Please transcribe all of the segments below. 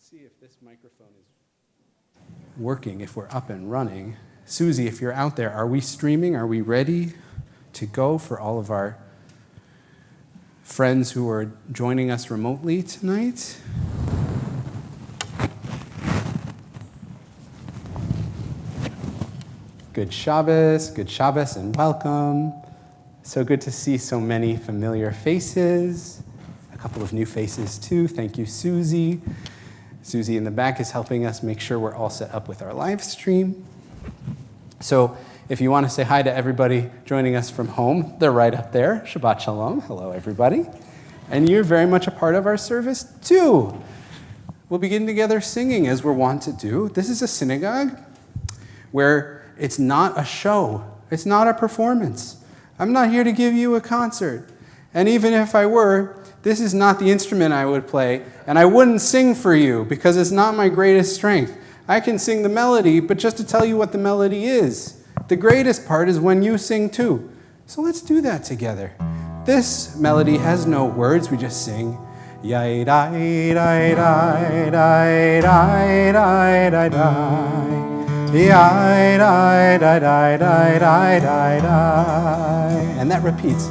See if this microphone is working, if we're up and running. Susie, if you're out there, are we streaming? Are we ready to go for all of our friends who are joining us remotely tonight? Good Shabbos, and welcome. So good to see so many familiar faces, a couple of new faces too. Thank you, Susie. Susie in the back is helping us make sure we're all set up with our live stream. So if you want to say hi to everybody joining us from home, they're right up there. Shabbat Shalom. Hello, everybody. And you're very much a part of our service, too. We'll begin together singing, as we're wont to do. This is a synagogue where it's not a show. It's not a performance. I'm not here to give you a concert. And even if I were, this is not the instrument I would play, and I wouldn't sing for you because it's not my greatest strength. I can sing the melody, but just to tell you what the melody is, the greatest part is when you sing too. So let's do that together. This melody has no words, we just sing. And that repeats.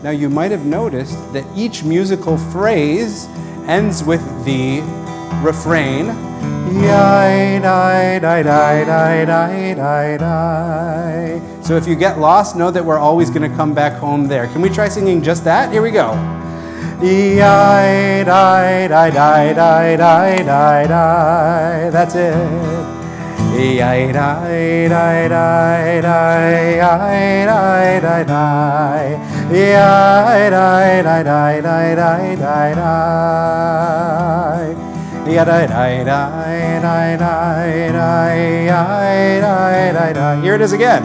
Now you might have noticed that each musical phrase ends with the refrain. So if you get lost, know that we're always going to come back home there. Can we try singing just that? Here we go. That's it. Here it is again.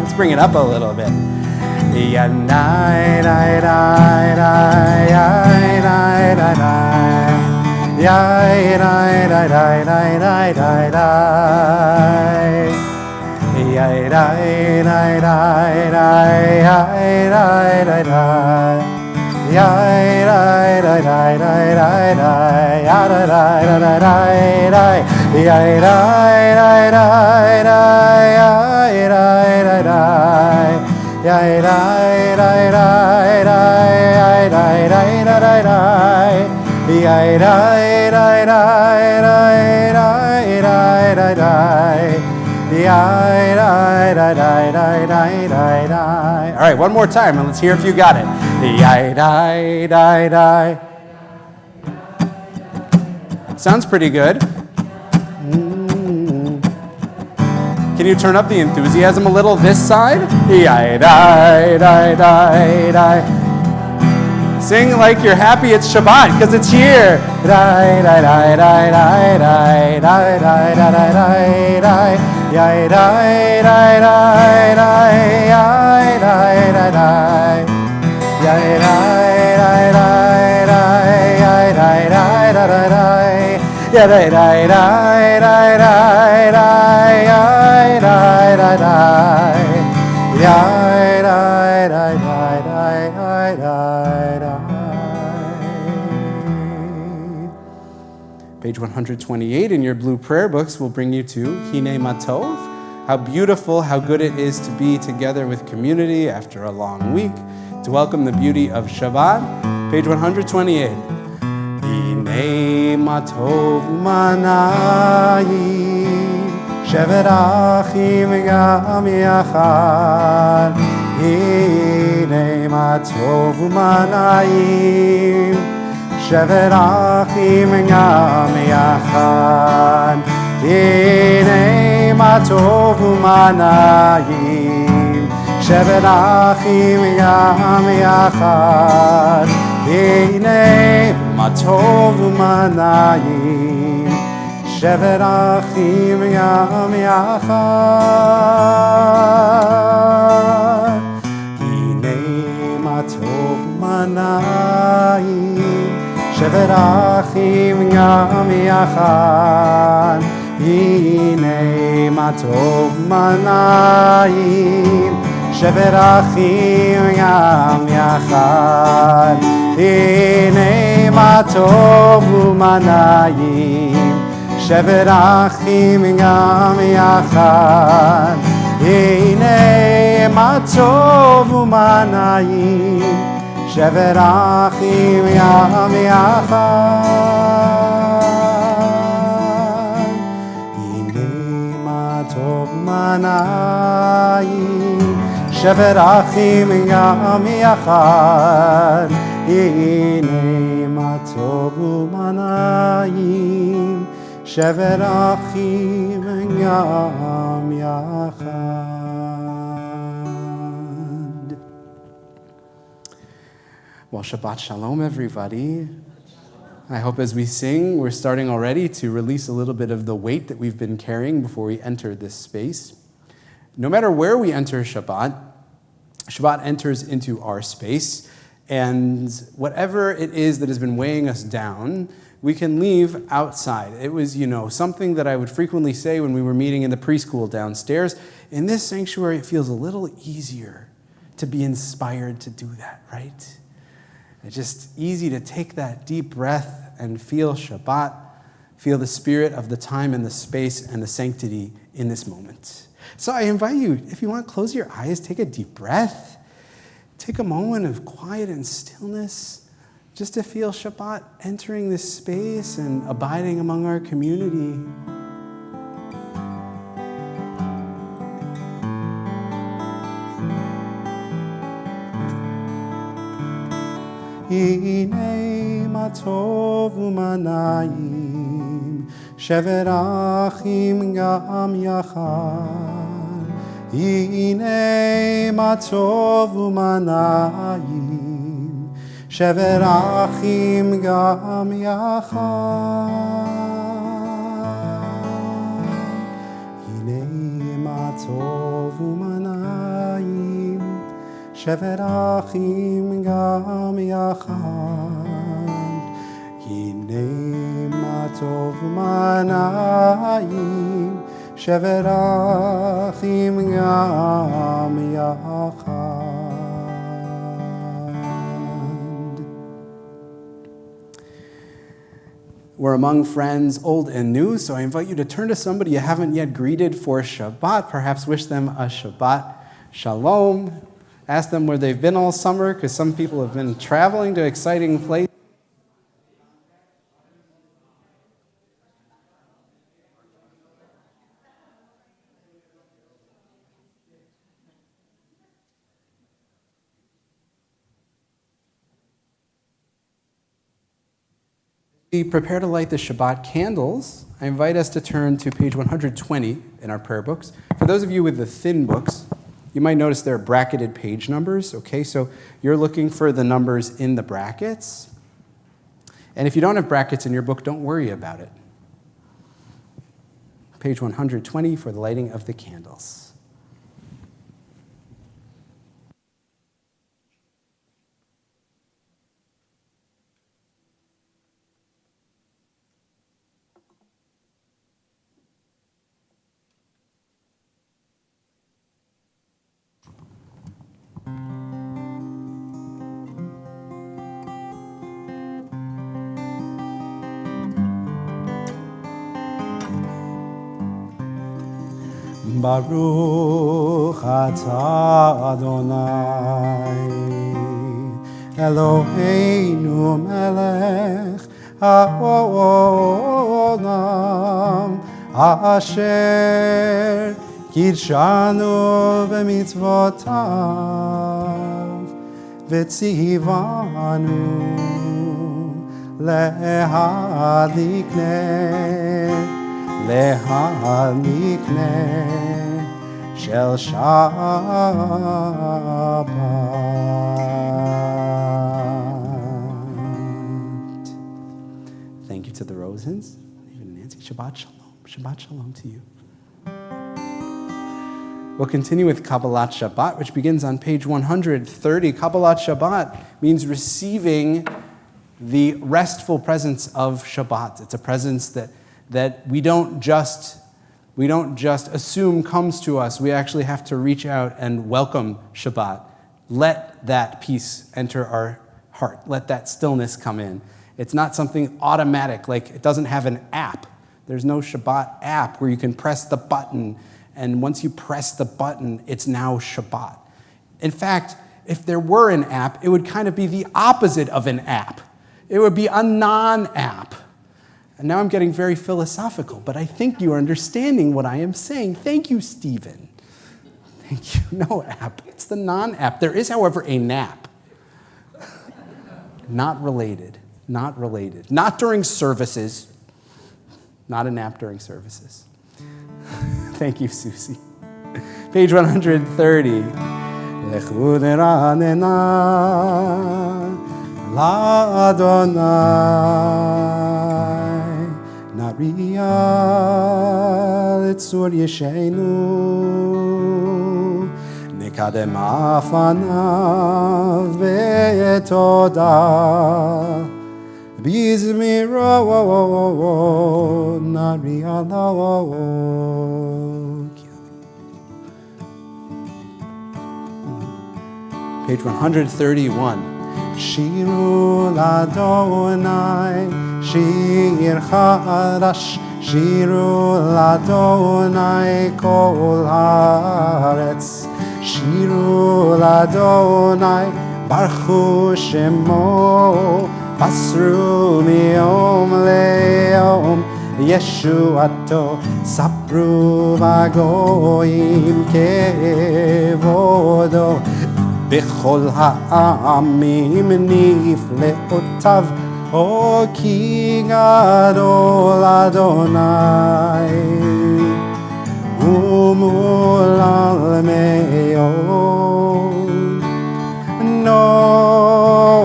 Let's bring it up a little bit. All right, one more time, and let's hear if you got it. Sounds pretty good. Can you turn up the enthusiasm a little this side? Sing like you're happy it's Shabbat, because it's here. Page 128 in your blue prayer books will bring you to Hine Matov. How beautiful, how good it is to be together with community after a long week, to welcome the beauty of Shabbat. Page 128. Hinei ma tov u'manayim, shevet achim gam yachad. Hinei ma tov u'manayim, shevet achim gam yachad. Hinei ma tov u'manayim, shevet achim gam yachad. Hinei ma tov u'manayim, shevet achim gam yachad. Hinei ma tov u'manayim, shevet achim gam yachad. Hinei ma tov u'manayim, shevet achim gam yachad. Hinei ma tov u'manayim, shevet achim gam yachad. Hinei ma tov u'manayim, shevet achim gam yachad. Hinei ma tov u'manayim, shevet achim gam yachad. Hinei ma tov u'manayim, shevet achim gam yachad. Well, Shabbat Shalom, everybody. I hope as we sing, we're starting already to release a little bit of the weight that we've been carrying before we enter this space. No matter where we enter Shabbat, Shabbat enters into our space, and whatever it is that has been weighing us down, we can leave outside. It was, something that I would frequently say when we were meeting in the preschool downstairs. In this sanctuary, it feels a little easier to be inspired to do that, right? It's just easy to take that deep breath and feel Shabbat, feel the spirit of the time and the space and the sanctity in this moment. So I invite you, if you want, close your eyes, take a deep breath. Take a moment of quiet and stillness just to feel Shabbat entering this space and abiding among our community. Hinei ma tov u'manayim, shevet achim gam yachad. Hinei ma tov u'manayim, shevet achim gam yachad. Hinei ma tov u'manayim, shevet achim gam yachad. Hinei ma tov u'manayim, shevet achim gam yachad. We're among friends, old and new, so I invite you to turn to somebody you haven't yet greeted for Shabbat. Perhaps wish them a Shabbat Shalom. Ask them where they've been all summer, because some people have been traveling to exciting places. We prepare to light the Shabbat candles. I invite us to turn to page 120 in our prayer books. For those of you with the thin books, you might notice there are bracketed page numbers. Okay, so you're looking for the numbers in the brackets. And if you don't have brackets in your book, don't worry about it. Page 120 for the lighting of the candles. Baruch atah Adonai Eloheinu melech ha'olam asher kirshanu b'mitzvotav v'tzivanu lehalikne shel Shabbat. Thank you to the Rosens, even Nancy. Shabbat shalom. Shabbat shalom to you. We'll continue with Kabbalat Shabbat, which begins on page 130. Kabbalat Shabbat means receiving the restful presence of Shabbat. It's a presence that we don't just assume comes to us. We actually have to reach out and welcome Shabbat. Let that peace enter our heart. Let that stillness come in. It's not something automatic, like it doesn't have an app. There's no Shabbat app where you can press the button, and once you press the button, it's now Shabbat. In fact, if there were an app, it would kind of be the opposite of an app. It would be a non-app. And now I'm getting very philosophical, but I think you are understanding what I am saying. Thank you, Stephen. Thank you. No app. It's the non-app. There is, however, a nap. Not related. Not related. Not during services. Not a nap during services. Thank you, Susie. Page 130. Lechu deranena la'Adonai nariya litzur yeshenu nekadem afanav ve'etodah bizmiro nariya lo. Page 131. Shiru l'Adonai, shir chadash, shiru l'Adonai kol haaretz, shiru l'Adonai, baruchu shemo, basru miyom le'yom, Yeshuato, sapru v'goyim kevodo, B'chol ha'amim nifle'otav, O ki gadol Adonai, umulal me'od, norahu,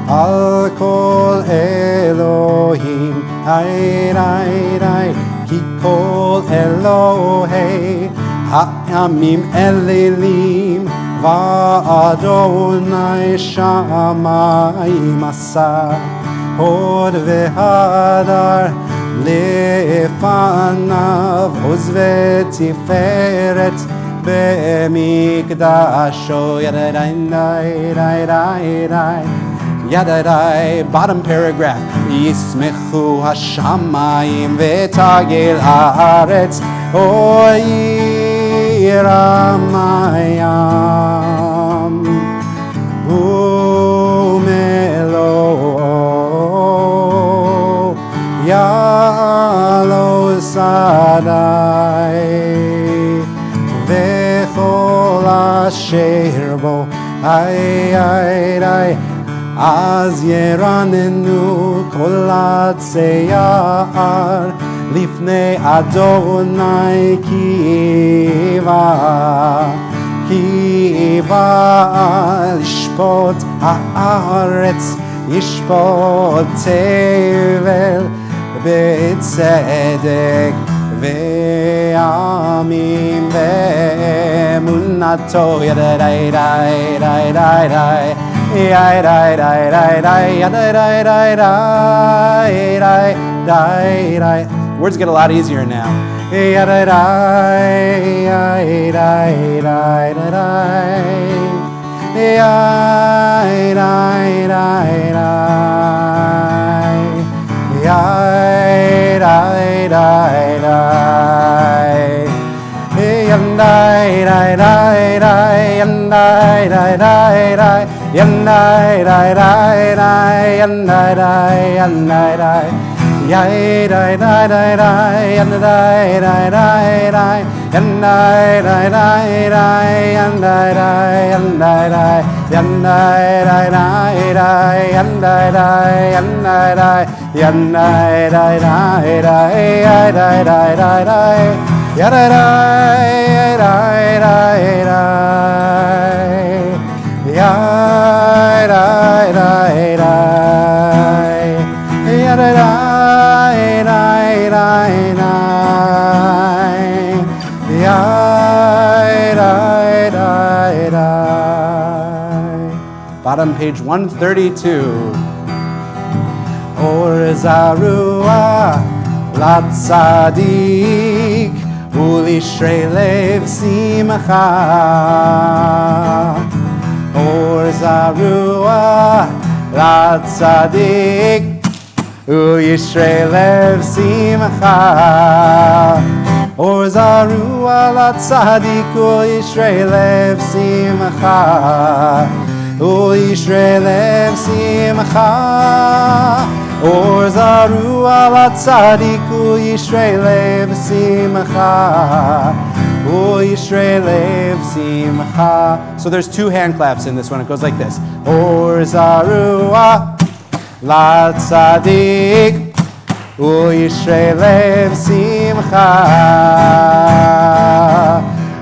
al kol Elohim, ay, ki kol Elohei, Ha'amim elelim va'Adonai shamayim asa hod vehadar lefanav oz vetiferet be'mikdasho yadadai. Bottom paragraph. Yismechu hashamayim v'tagil haaretz oyi Ramayam Umelo Yalo Sadai Vechol Asher Bo Ay Az Yeranenu Kol Atzeyar Lifnei Adonai kiva lishpot haaretz yishpot tevel betzedek ve'amim ve'emunato Words get a lot easier now. yanai dai dai dai, yanai dai dai dai, yanai dai, yanai dai, yai dai dai dai dai, yanai dai dai dai, yanai dai dai dai, yanai dai, yanai dai, yanai dai dai dai, yanai dai, yanai dai, yanai dai dai dai, yai dai dai dai dai, yai dai dai dai dai, yai dai dai dai, yai dai dai dai dai dai, yai dai dai dai. Bottom page 132. Or zarua latzadik ulishrei lev simcha. Or zarua latzadik ulishrei lev simcha. Or zarua latzadik ulishrei lev simcha. Ulishrei lev simcha. Or zarua latzadik ulishrei lev simcha. Ulishrei lev simcha. So there's two hand claps in this one. It goes like this. Or zarua latzadik ulishrei lev simcha.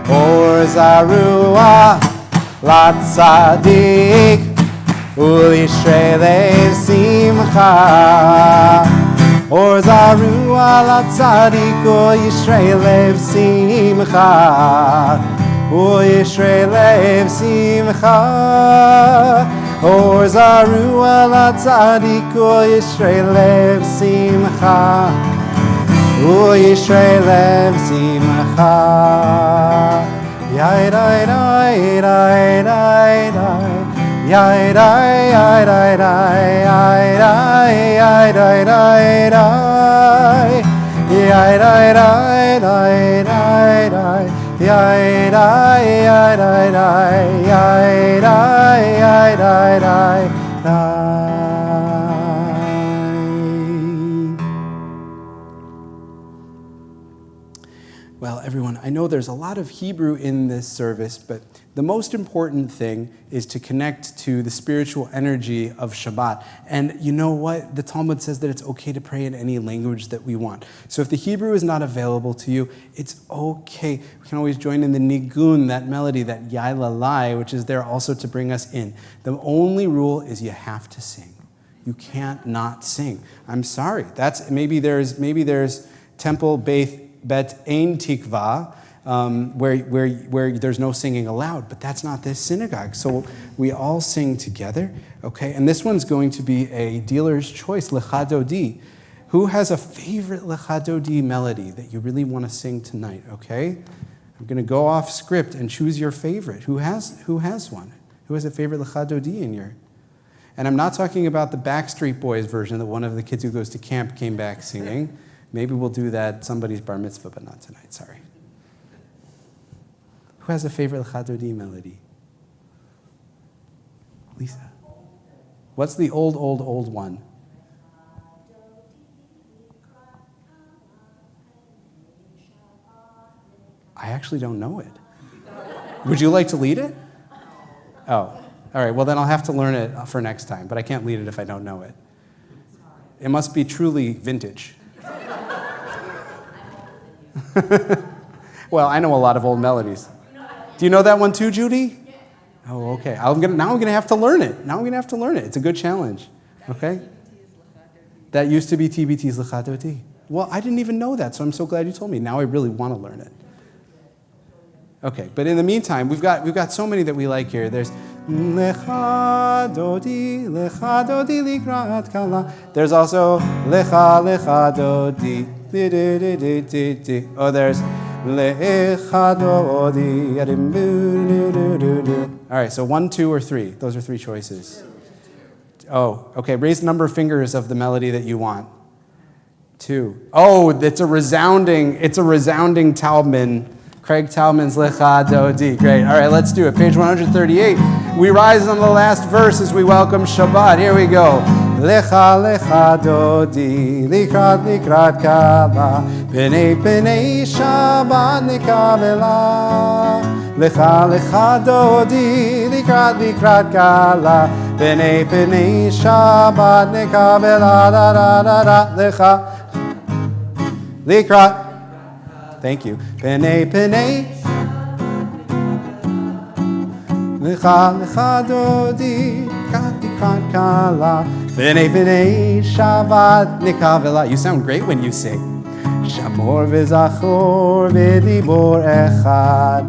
Or zarua latzadik ulishrei lev simcha. Or zarua latzadik ulishrei lev simcha. Ulishrei lev simcha. Or zarua latzadik ulishrei lev simcha. Ulishrei lev simcha. Yai dai dai dai dai dai, yai dai dai dai, yai dai dai dai dai, yai dai dai dai dai, yai dai dai dai, yai dai dai dai. Well, everyone, I know there's a lot of Hebrew in this service, but the most important thing is to connect to the spiritual energy of Shabbat. And you know what? The Talmud says that it's okay to pray in any language that we want. So if the Hebrew is not available to you, it's okay. We can always join in the nigun, that melody, that yailalai, which is there also to bring us in. The only rule is you have to sing. You can't not sing. I'm sorry. That's maybe there's Temple Beth Tikvah, where there's no singing allowed, but that's not this synagogue. So we all sing together, okay? And this one's going to be a dealer's choice, Lecha Dodi. Who has a favorite Lecha Dodi melody that you really want to sing tonight, okay? I'm going to go off script and choose your favorite. Who has one? Who has a favorite Lecha Dodi in your? And I'm not talking about the Backstreet Boys version that one of the kids who goes to camp came back singing. Maybe we'll do that somebody's bar mitzvah, but not tonight, sorry. Who has a favorite Lecha Dodi melody? Lisa. What's the old one? I actually don't know it. Would you like to lead it? Oh, all right, well then I'll have to learn it for next time, but I can't lead it if I don't know it. It must be truly vintage. Well, I know a lot of old melodies. Do you know that one too, Judy? Oh, okay. Now I'm gonna have to learn it. It's a good challenge. Okay? That used to be TBT's Lecha Dodi. Well, I didn't even know that, so I'm so glad you told me. Now I really want to learn it. Okay, but in the meantime, we've got so many that we like here. There's Lecha Dodi likrat kala. There's also Lecha Dodi. Oh, there's Lecha Dodi. All right, so 1, 2, or 3. Those are 3 choices. Oh, okay. Raise the number of fingers of the melody that you want. 2. Oh, it's a resounding Talman Craig Talman's Lecha Dodi. Great. All right, let's do it. Page 138. We rise on the last verse as we welcome Shabbat. Here we go. Lecha Lecha Dodi, Likrat Likrat Kala, B'nei B'nei Shabbat Nikavela. Lecha Lecha Dodi, Likrat Likrat Kala, B'nei B'nei Shabbat Nikavela. Da da da da. Lecha Likrat. Thank you. B'nei B'nei Lecha Lecha Dodi, Likrat Likrat Kala, B'nei B'nei Shabbat Nikavela. You sound great when you sing. Shamor v'zachor v'dibor echad,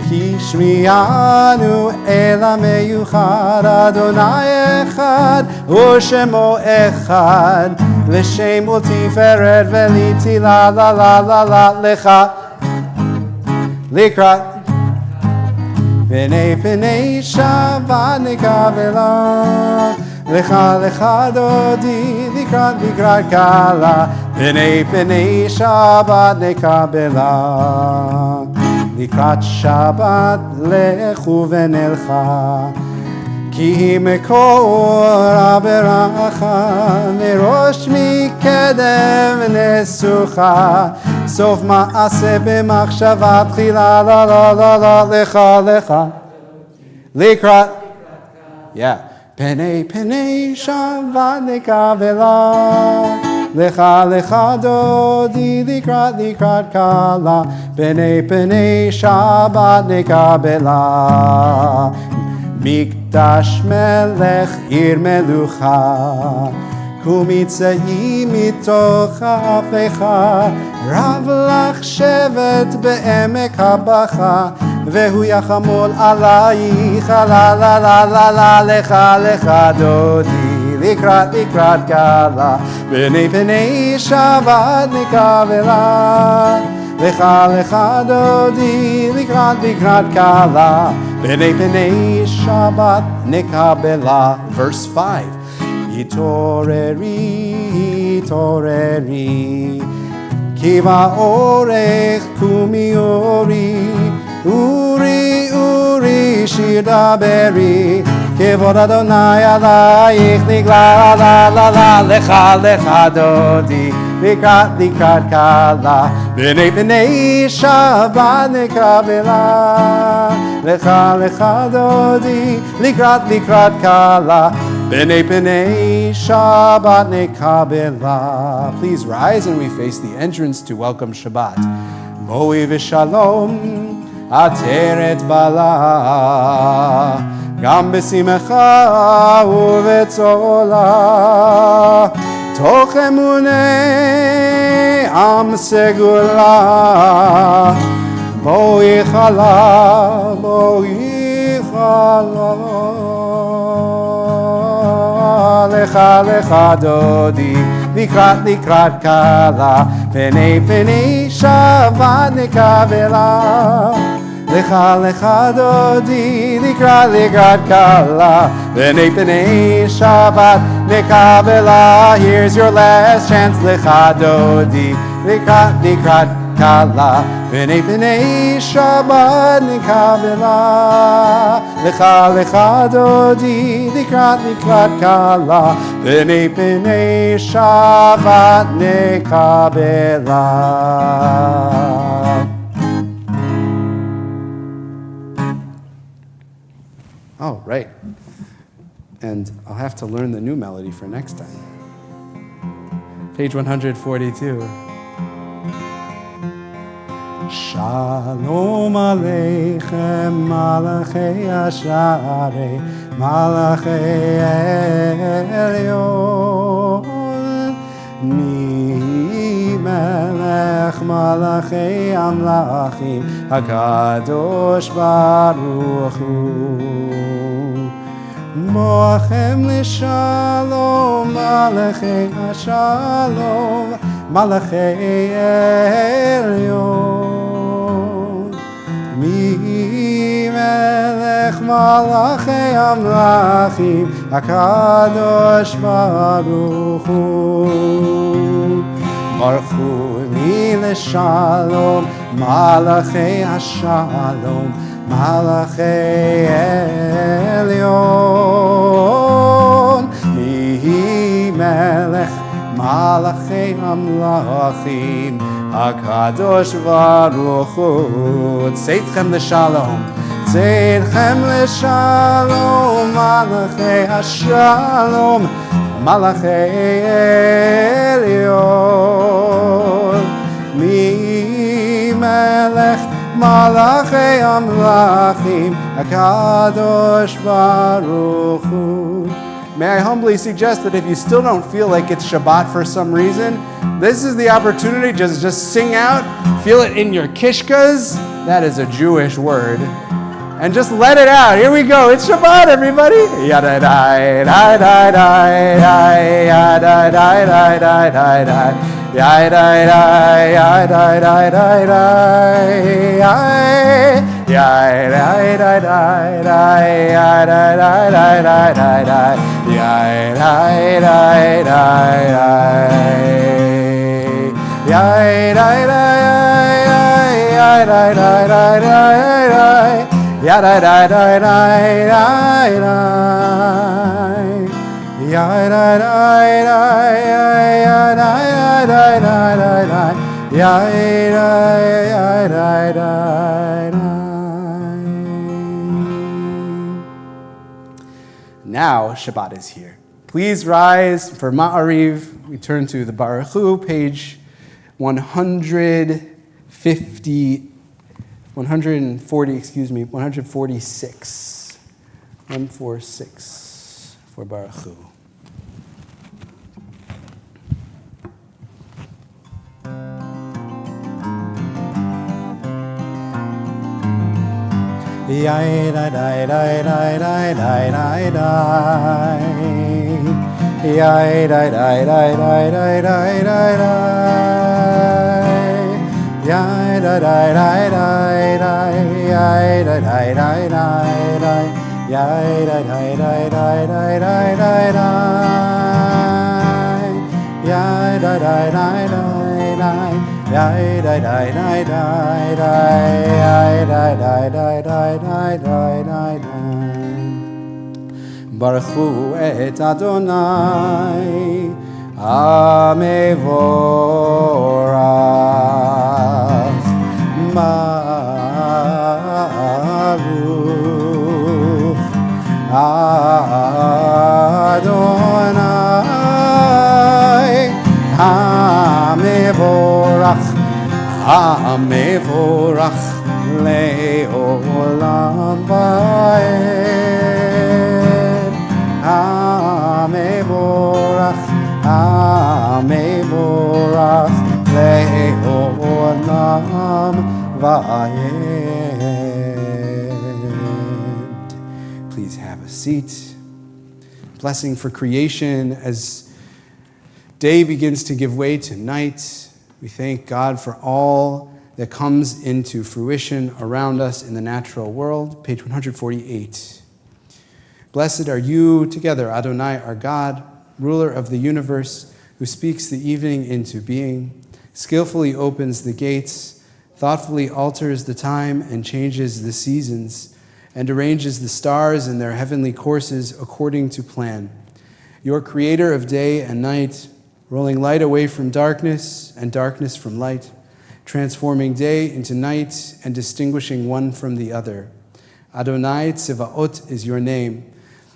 V'hishmianu el ha'meyuchad, Adonai echad u'shemo echad, L'shem u'tiferet v'litila la la la la lecha likrat. B'nei B'nei Shabbat Nikavela. Lecha Lecha Dodi, Likrat Likrat Kala, B'nei B'nei Shabbat Nikavela. Likrat Shabbat lechu v'nelcha, Ki mekor aberacha, Merosh mikedem nesucha, Sof ma'aseh b'machshava tchila la la la la lecha lecha likrat. Yeah. B'nei B'nei Shabbat Nikavela. Lecha Lecha Dodi, Likrat Likrat Kala, B'nei B'nei Shabbat Nikavela. Mikdash Melech Ir Melucha, Kumitzei mitoch ha'afecha, Rav lach shevet be'emek habacha, Vehu yachamol alayich, la la la la la lecha lecha dodi, Likrat Likrat Kala, B'nei B'nei Shabbat Nikavela. Lecha Lecha Dodi, Likrat Likrat Kala, B'nei B'nei Shabbat Nikavela. Verse 5. Hitoreri, Hitoreri, Kiva Orech Kumi Ori, Uri, Uri, Shir Daberi, Kevod Adonai Alayich, Nigla la la la, Lecha Lecha Dodi, Likrat Likrat Kala, B'nei B'nei Shabbat Nikavela. Lecha Lecha Dodi, Likrat Likrat Kala, B'nei B'nei Shabbat Nikavela. Please rise and we face the entrance to welcome Shabbat. Mo'i v'shalom, Ateret bala, Gam b'simcha u'v'tzola, Toch emunei am segula, Mo'i chala, Mo'i chala. Lecha Lecha Dodi, Likrat Likrat Kala, B'nei B'nei Shabbat Nikavela. Lecha Lecha Dodi, Likrat Likrat Kala, B'nei B'nei Shabbat Nikavela. Here's your last chance, Lecha Dodi, Likrat Likrat Kala, B'nei B'nei Shabbat Nikavela. Lecha Lecha Dodi, Likrat Likrat Kala, B'nei B'nei Shabbat Nikavela. Oh, right. And I'll have to learn the new melody for next time. Page 142. Shalom Aleichem, Malachei Asharei, Malachei Elyon, Mi Melech Malachei Amlachim, HaKadosh Baruch Hu. Moachem L'Shalom, Malachei Ashalom, Malachei Elyon, Mi Melech Malachei Amlachim, HaKadosh Baruch Hu. Baruch Hu, Mi לשלום, מלאכי השלום, מלאכי עליון. מי מלך מלאכי המלאכים, הקדוש ברוך הוא. צאתכם לשלום, צאתכם לשלום, מלאכי השלום, מלאכי עליון. מי מלך מלאכי המלאכים, הקדוש ברוך hu. May I humbly suggest that if you still don't feel like it's Shabbat for some reason, this is the opportunity to just sing out, feel it in your kishkas, that is a Jewish word, and just let it out. Here we go. It's Shabbat, everybody. Now Shabbat is here. Please rise for Ma'ariv. We turn to the Baruch Hu, page 146. 146 for Baruch Hu. Baruch Hu et Adonai Amevorach Baruch Adonai Amevorach Amevorach le'olam va'ed Amevorach Amevorach le'olam va'ed. Please have a seat. Blessing for creation as day begins to give way to night. We thank God for all that comes into fruition around us in the natural world. Page 148. Blessed are you together, Adonai, our God, ruler of the universe, who speaks the evening into being, skillfully opens the gates, thoughtfully alters the time and changes the seasons, and arranges the stars in their heavenly courses according to plan. Your creator of day and night, rolling light away from darkness and darkness from light, transforming day into night and distinguishing one from the other. Adonai Tzivaot is your name.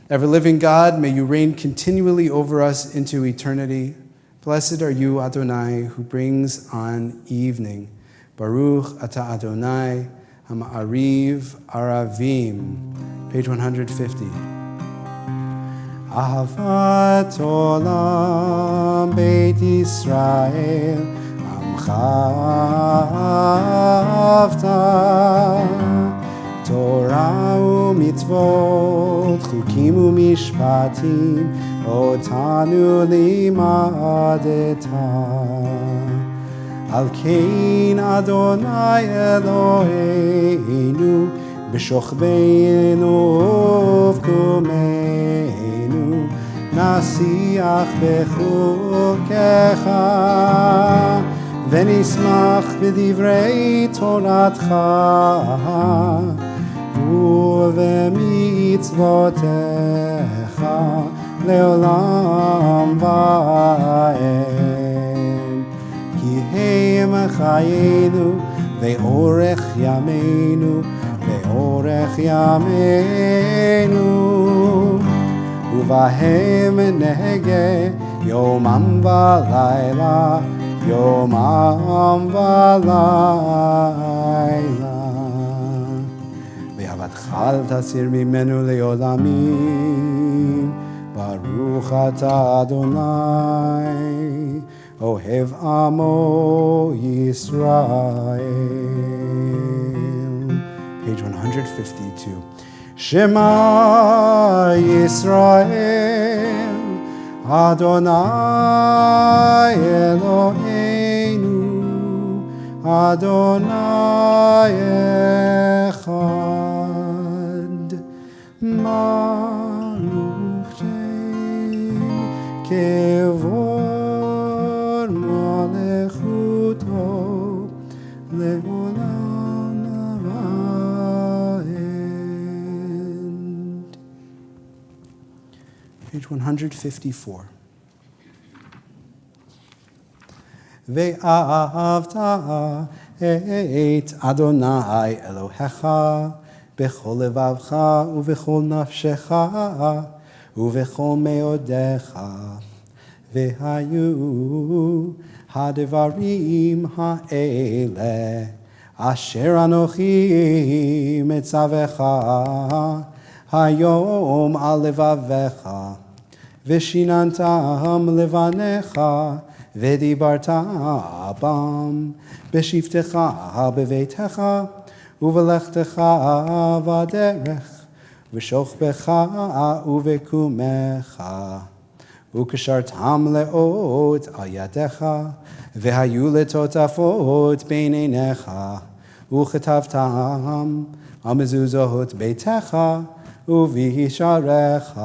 Ever-living God, may you reign continually over us into eternity. Blessed are you, Adonai, who brings on evening. Baruch atah Adonai, Ha'ma'ariv Aravim. Page 150. Ahavat olam Beit Yisrael, Amcha avta, Torah u'mitzvot, chukim u'mishpatim, otanu limadeta. Al kein Adonai Eloheinu, b'shochbeinu uvkumeinu, nasiach b'chukecha, ונשמח בדברי תורתך ובמצוותיך לעולם ועד. כי הם חיינו ואורך ימינו ואורך ימינו, ובהם נהגה יומם ולילה יומם ולילה. ואהבתך אל תסיר ממנו לעולמים, ברוך אתה אדוני אוהב עמו ישראל. Page 152. Shema Yisrael, Adonai Eloheinu, Adonai Echad. Baruch Shem Kevor Malechuto Leolam Va'ed. Page 154. ואהבת את אדוני אלוהיך בכל לבבך ובכל נפשך ובכל מאודיך. והיו הדברים האלה אשר אנוכי מצווך היום על לבביך, ושיננתם לבניך ודיברת בם בשבתך בביתך ובלכתך בדרך ושוכבך ובקומך, וקשרתם לאות על ידיך והיו לטוטפות בין עיניך, וכתבתם על מזוזות ביתך ובשעריך,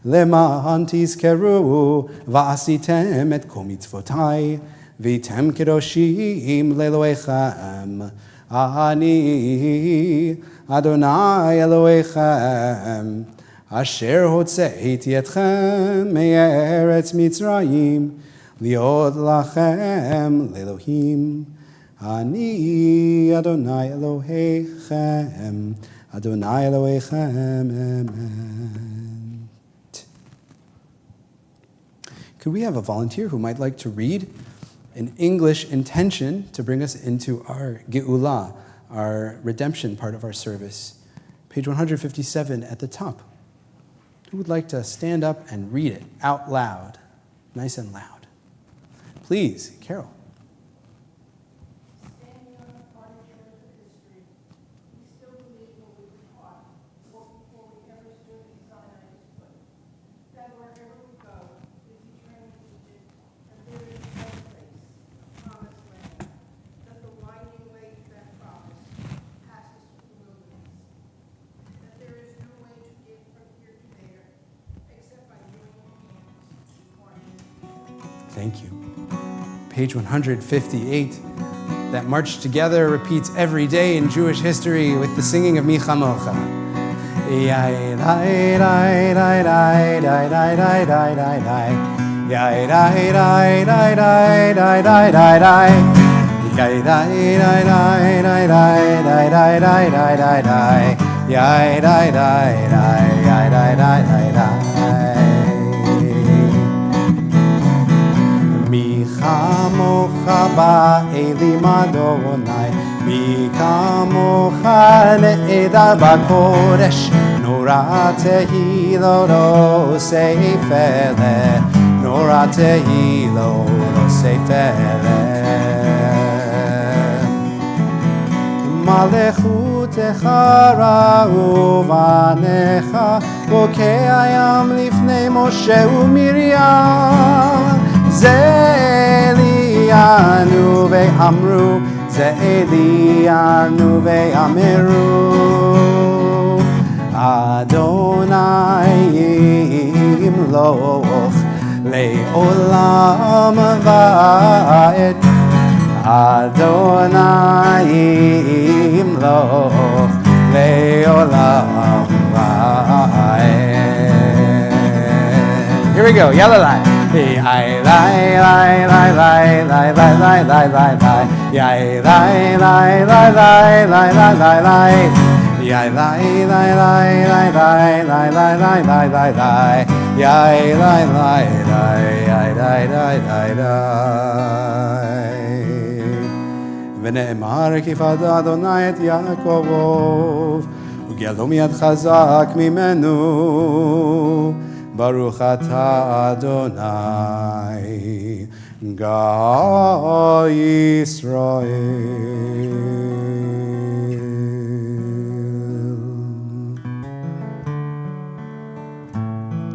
למען תזכרו ועשיתם את כל מצוותי והייתם קדושים לאלוהיכם. אני אדוני אלוהיכם אשר הוצאתי אתכם מארץ מצרים להיות לכם לאלוהים. אני אדוני אלוהיכם, אדוני אלוהיכם, אמן. Could we have a volunteer who might like to read an English intention to bring us into our Geula, our redemption part of our service? Page 157 at the top. Who would like to stand up and read it out loud, nice and loud? Please, Carol. Standing on the frontiers of history, we still believe what we were taught, before we ever stood beside Sinai's foot, that wherever we go, is eternal Egypt, and there is no place, promised land, that the winding way to that promise passes through the wilderness, that there is no way to get from here to there, except by joining hands and quiet. Thank you. Page 158. That march together repeats every day in Jewish history with the singing of Mi Chamocha. Mi chamocha ba'elim Adonai, mi kamocha ne'edar ba'kodesh, nora tehilo lo seifele, nora tehilo lo seifele. Malechutecha ra'u vanecha, bokei hayam lifnei Moshe u'Miriam. Ze'elianu ve'amru, Ze'elianu ve'ameru, Adonai yimloch le'olam va'ed. Adonai imloch le'olam va'ed. Here we go. Yalla lai. Lai lai lai lai lai lai lai lai lai lai lai. Yai lai lai lai lai lai lai lai lai. Yai lai lai lai lai lai lai lai lai lai lai lai. Yai lai lai lai yai lai lai lai lai. ונאמר כי יפאד אדוני את יעקב וגאלו מיד חזק ממנו ברוך אתה אדוני גא ישראל.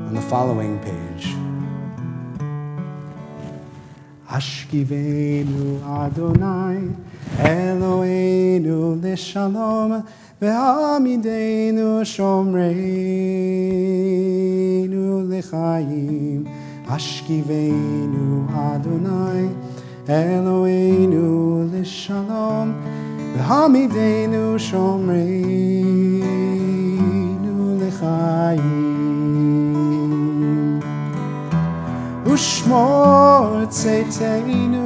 On the following page, Ashkivenu Adonai Eloheinu l'shalom ve'amidenu shomreinu l'chaim. Ashkivenu Adonai Eloheinu l'shalom ve'amidenu shomreinu l'chaim. Ushmor tzeiteinu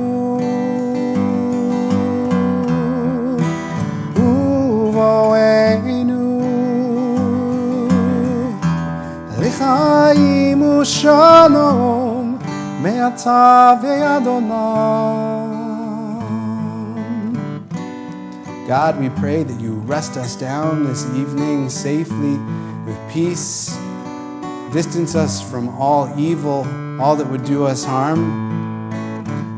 uvoeinu l'chaim u'shalom me'ata ve'ad olam. God, we pray that you rest us down this evening safely with peace. Distance us from all evil, all that would do us harm,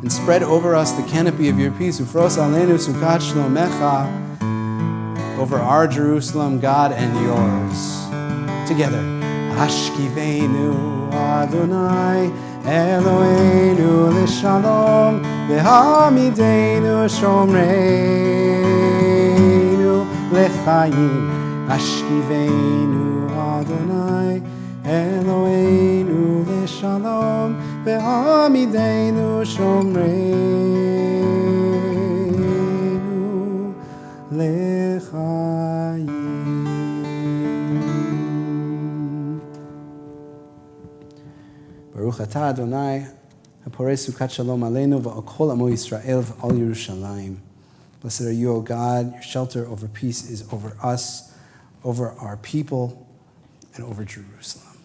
and spread over us the canopy of your peace. Ufros aleinu sukat shlomecha, over our Jerusalem, God, and yours. Together, Ashkivenu Adonai Eloheinu l'shalom ve'hamidenu shomreinu l'chaim. Ashkivenu Adonai Eloheinu l'shalom ve'amidenu shomreinu l'chaim. Baruch atah Adonai haporei sukat shalom aleinu v'al amo Yisrael v'al Yerushalayim. Blessed are you, O God. Your shelter over peace is over us, over our people, and over Jerusalem.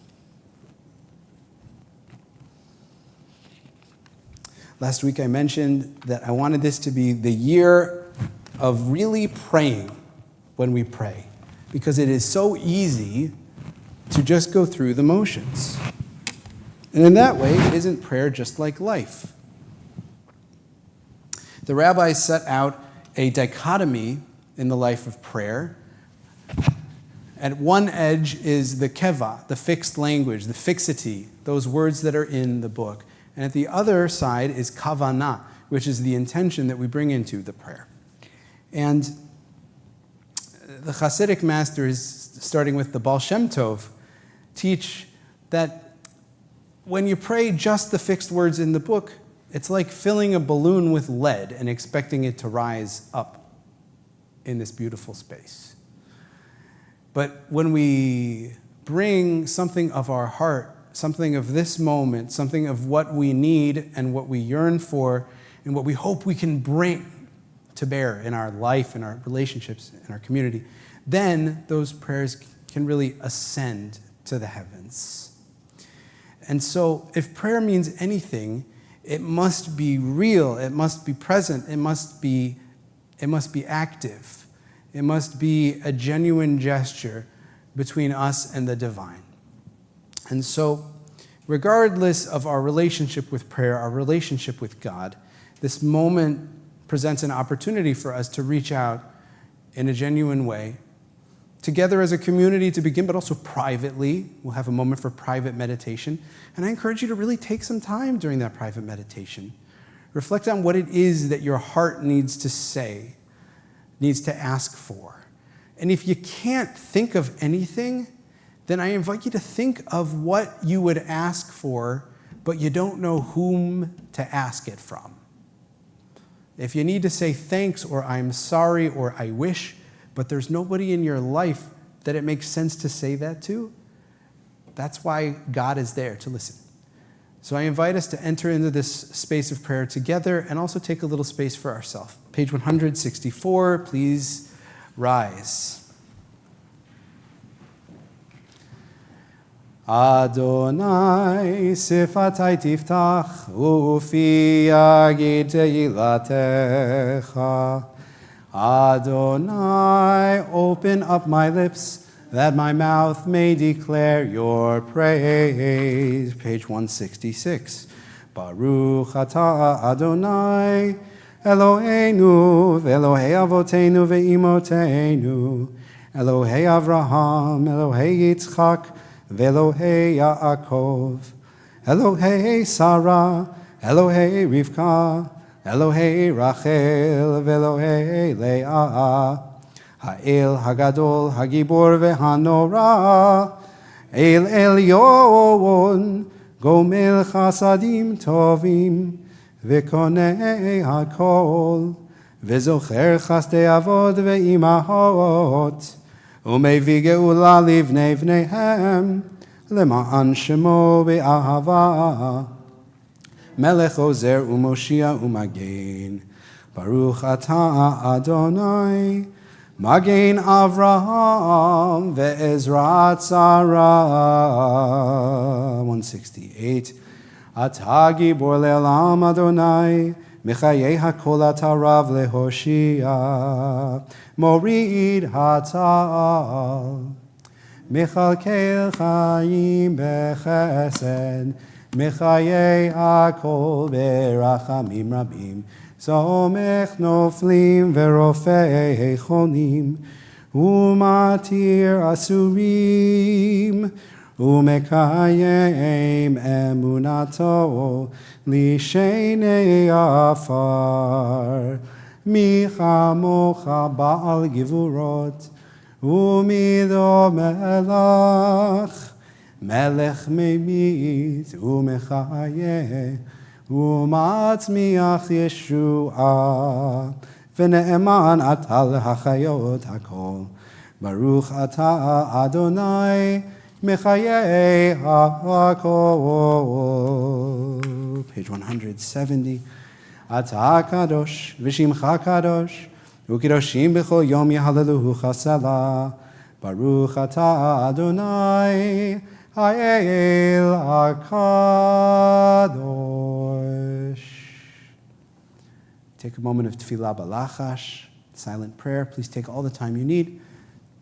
Last week I mentioned that I wanted this to be the year of really praying when we pray, because it is so easy to just go through the motions. And in that way, isn't prayer just like life? The rabbis set out a dichotomy in the life of prayer. At one edge is the keva, the fixed language, the fixity, those words that are in the book. And at the other side is kavanah, which is the intention that we bring into the prayer. And the Hasidic masters, starting with the Baal Shem Tov, teach that when you pray just the fixed words in the book, it's like filling a balloon with lead and expecting it to rise up in this beautiful space. But when we bring something of our heart, something of this moment, something of what we need and what we yearn for and what we hope we can bring to bear in our life, in our relationships, in our community, then those prayers can really ascend to the heavens. And so if prayer means anything, it must be real, it must be present, it must be active. It must be a genuine gesture between us and the divine. And so, regardless of our relationship with prayer, our relationship with God, this moment presents an opportunity for us to reach out in a genuine way, together as a community to begin, but also privately. We'll have a moment for private meditation. And I encourage you to really take some time during that private meditation. Reflect on what it is that your heart needs to say, needs to ask for. And if you can't think of anything, then I invite you to think of what you would ask for, but you don't know whom to ask it from. If you need to say thanks or I'm sorry or I wish, but there's nobody in your life that it makes sense to say that to, that's why God is there to listen. So I invite us to enter into this space of prayer together and also take a little space for ourselves. Page 164, please rise. Adonai sifatai tiftach ufi yagid teilatecha. Adonai, open up my lips, that my mouth may declare your praise. Page 166. Baruch atah Adonai, Eloheinu, ve'Elohei avoteinu ve'imotenu, Elohei Avraham, Elohei Yitzchak, ve'Elohei Yaakov, Elohei Sarah, Elohei Rivka, Elohei Rachel, ve'Elohei Leah, Ha'el Hagadol, Hagibor ve'Hanora, El Elyon, Gomel Chasadim Tovim, Ve'konei Hakol, Ve'zocher Chasdei Avod ve'imahot, Umevi Geula livnei vneihem, Lema'an Shemo be'ahava, Melech Ozer u'Moshia u'Magen, Baruch atah Adonai, Magen Avraham ve'Ezrat Sarah. 168. Atah gibor le'olam Adonai, Mechayei hakol atah rav lehoshia, Morid hatal, Mechalkel chayim bechesed, Mechayei hakol berachamim rabim, Somech noflim verofei chonim, umatir asurim, umekayem emunato lishenei afar, michamocha baal givurot, umido melach, melech memit umechayeh, ומצמיח ישועה, ונאמן אתה להחיות הכל. ברוך אתה אדוני, מחיי הכל. Page 170. אתה קדוש, ושמך קדוש, וקדושים בכל יום יהללוך סלה. ברוך אתה אדוני, Ha'el HaKadosh. Take a moment of tefillah balachash, silent prayer. Please take all the time you need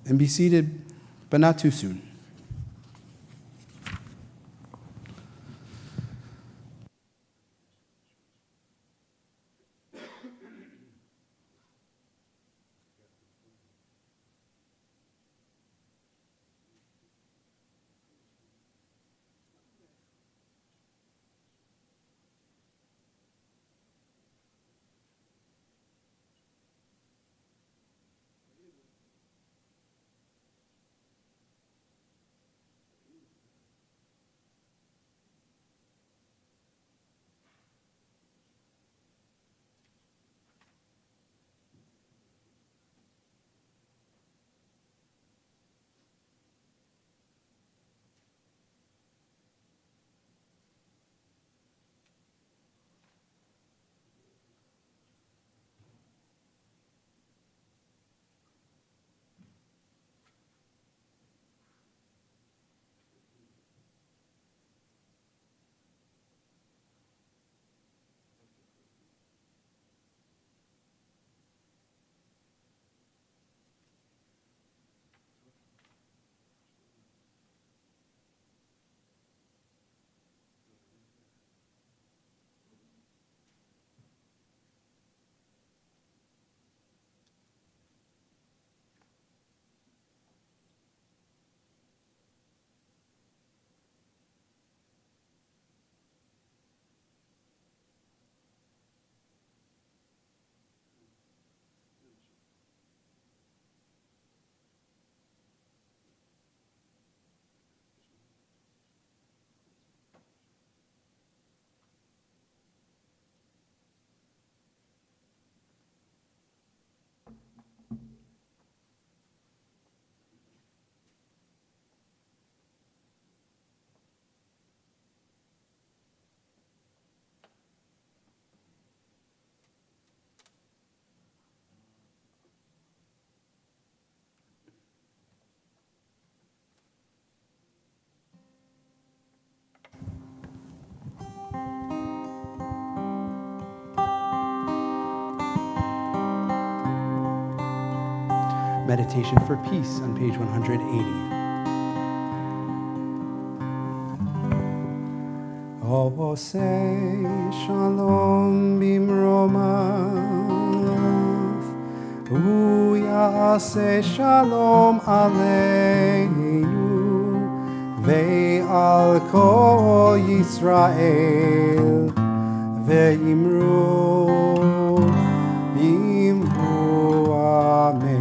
and be seated, but not too soon. Meditation for Peace on page 180. Osei shalom bimromav, hu yaseh shalom aleinu, ve'al kol Yisrael, ve'imru amen.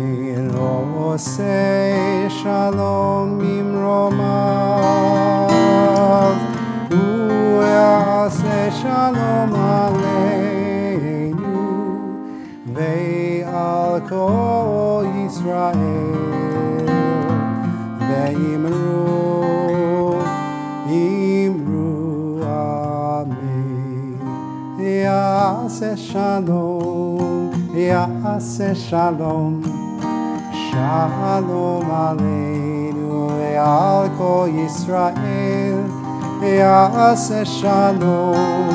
Osei shalom bimromav, Yaseh shalom aleinu, ve'al kol Yisrael, ve'imru amen. Yaseh shalom, shalom aleinu, ve'al kol Yisrael, Yaseh shalom,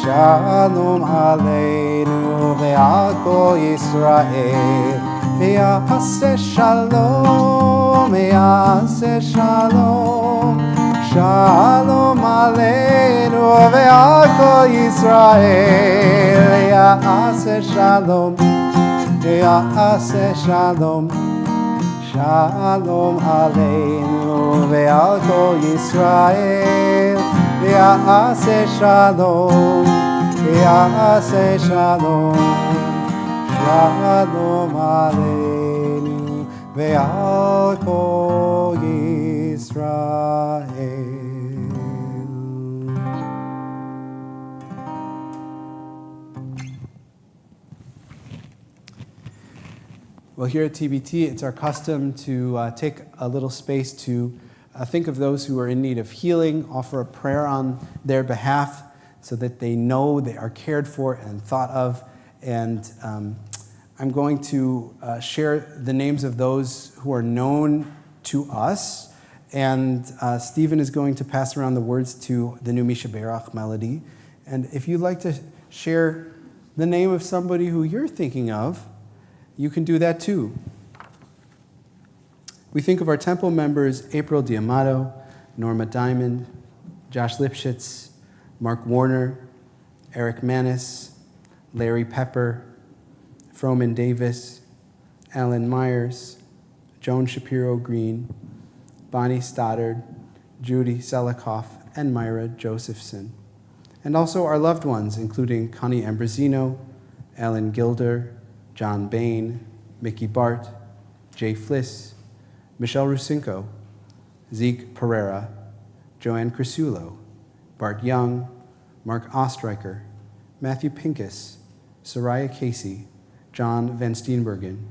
shalom aleinu ve'al kol Yisrael. Yaseh shalom, shalom aleinu ve'al kol Yisrael. Yaseh shalom, shalom aleinu ve'al kol Yisrael. Yaseh shalom, shalom aleinu ve'al kol Yisrael. Well, here at TBT, it's our custom to take a little space to think of those who are in need of healing, offer a prayer on their behalf so that they know they are cared for and thought of. And I'm going to share the names of those who are known to us. And Stephen is going to pass around the words to the new Misha Berach melody. And if you'd like to share the name of somebody who you're thinking of, you can do that too. We think of our temple members, April Diamato, Norma Diamond, Josh Lipschitz, Mark Warner, Eric Manis, Larry Pepper, Froman Davis, Alan Myers, Joan Shapiro Green, Bonnie Stoddard, Judy Selikoff, and Myra Josephson. And also our loved ones, including Connie Ambrosino, Alan Gilder, John Bain, Mickey Bart, Jay Fliss, Michelle Rusinko, Zeke Pereira, Joanne Crisulo, Bart Young, Mark Ostreicher, Matthew Pincus, Soraya Casey, John Van Steenbergen,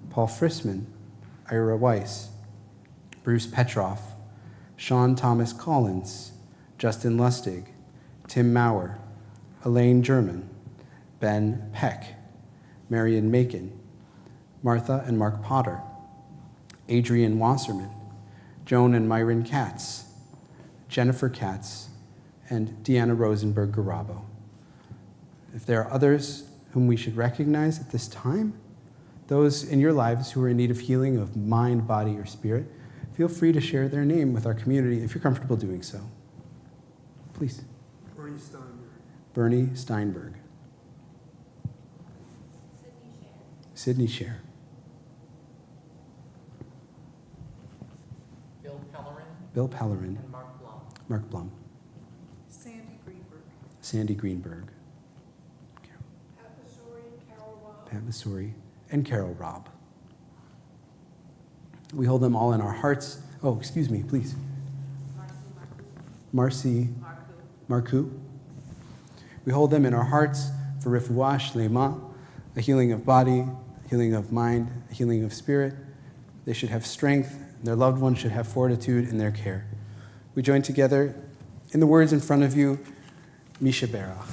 Paul Frisman, Ira Weiss, Bruce Petroff, Sean Thomas Collins, Justin Lustig, Tim Maurer, Elaine German, Ben Peck, Marion Macon, Martha and Mark Potter, Adrian Wasserman, Joan and Myron Katz, Jennifer Katz, and Deanna Rosenberg-Garabo. If there are others whom we should recognize at this time, those in your lives who are in need of healing of mind, body, or spirit, feel free to share their name with our community if you're comfortable doing so. Please. Bernie Steinberg. Bernie Steinberg. Sydney Scher. Bill Pellerin. And Mark Blum. Mark Blum. Sandy Greenberg. Sandy Greenberg. Pat Masuri, Carol Robb. Pat Masuri, and Carol Robb. We hold them all in our hearts. Oh, excuse me, please. Marcy Marcoux. We hold them in our hearts for refuah shlema, a healing of body, a healing of mind, a healing of spirit. They should have strength. Their loved ones should have fortitude in their care. We join together in the words in front of you, Misha Berach.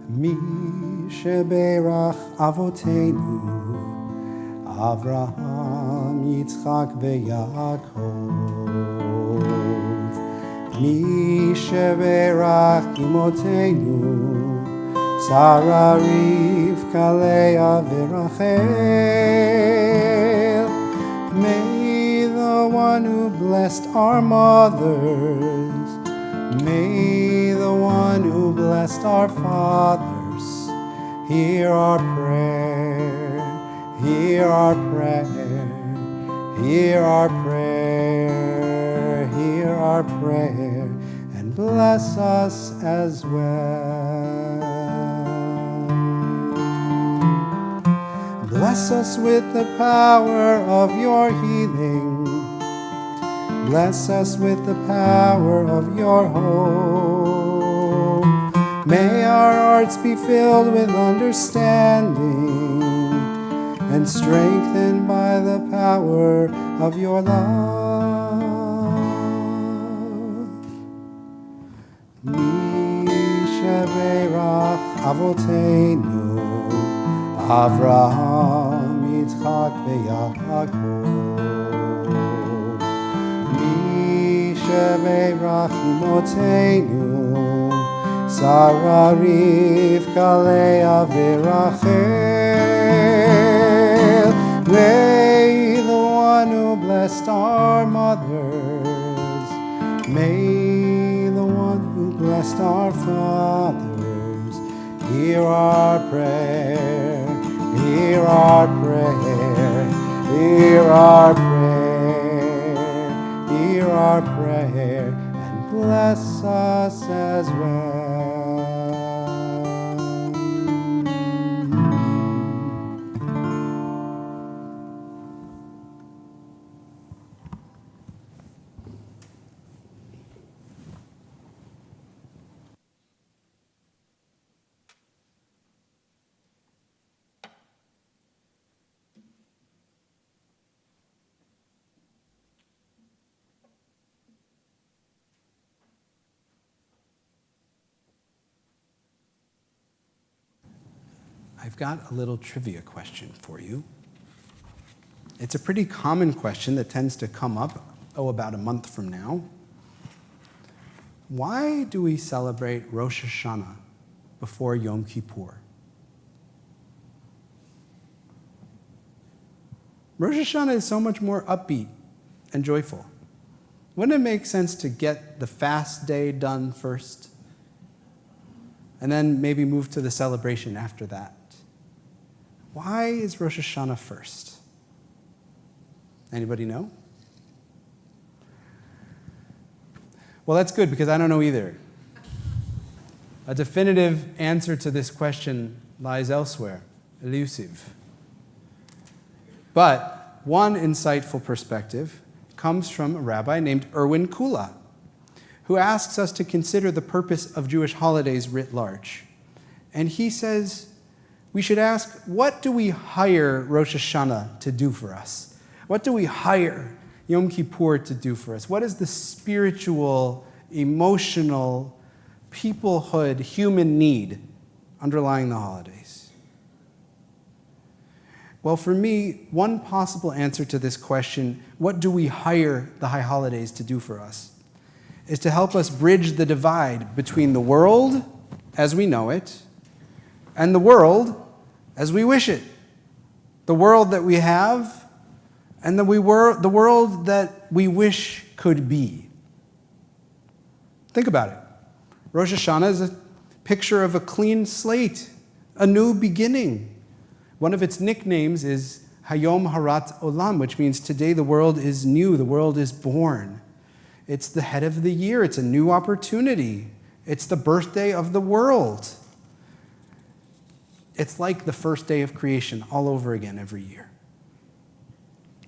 Misha Berach Avotenu, Avraham, יצחק ויעקב. מי שברך אמותינו, שרה, רבקה, לאה ורחל. May the one who blessed our mothers, may the one who blessed our fathers, hear our prayer, hear our prayer, hear our prayer, hear our prayer, and bless us as well. Bless us with the power of your healing. Bless us with the power of your hope. May our hearts be filled with understanding and strengthened by the power of your love. Mishaberach Avoteinu, Avraham, Yitzchak, veYaakov. Mishaberach Imotenu, Sarah, Rivka, Leah, veRachel. May the one who blessed our mothers, may the one who blessed our fathers, hear our prayer, hear our prayer, hear our prayer, hear our prayer, and bless us as well. I've got a little trivia question for you. It's a pretty common question that tends to come up, about a month from now. Why do we celebrate Rosh Hashanah before Yom Kippur? Rosh Hashanah is so much more upbeat and joyful. Wouldn't it make sense to get the fast day done first and then maybe move to the celebration after that? Why is Rosh Hashanah first? Anybody know? Well, that's good because I don't know either. A definitive answer to this question lies elsewhere, elusive. But one insightful perspective comes from a rabbi named Erwin Kula, who asks us to consider the purpose of Jewish holidays writ large. And he says, we should ask, what do we hire Rosh Hashanah to do for us? What do we hire Yom Kippur to do for us? What is the spiritual, emotional, peoplehood, human need underlying the holidays? Well, for me, one possible answer to this question, what do we hire the high holidays to do for us, is to help us bridge the divide between the world as we know it and the world as we wish it. The world that we have and the world that we wish could be. Think about it. Rosh Hashanah is a picture of a clean slate, a new beginning. One of its nicknames is Hayom Harat Olam, which means today the world is new, the world is born. It's the head of the year, it's a new opportunity. It's the birthday of the world. It's like the first day of creation all over again every year.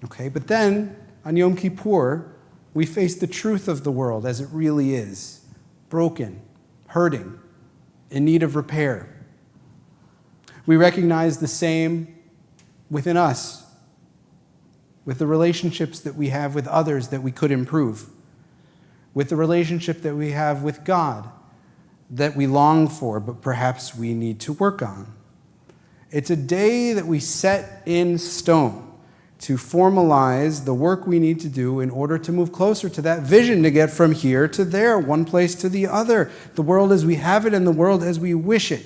Okay, but then on Yom Kippur, we face the truth of the world as it really is. Broken, hurting, in need of repair. We recognize the same within us, with the relationships that we have with others that we could improve, with the relationship that we have with God that we long for, but perhaps we need to work on. It's a day that we set in stone, to formalize the work we need to do in order to move closer to that vision, to get from here to there, one place to the other, the world as we have it and the world as we wish it.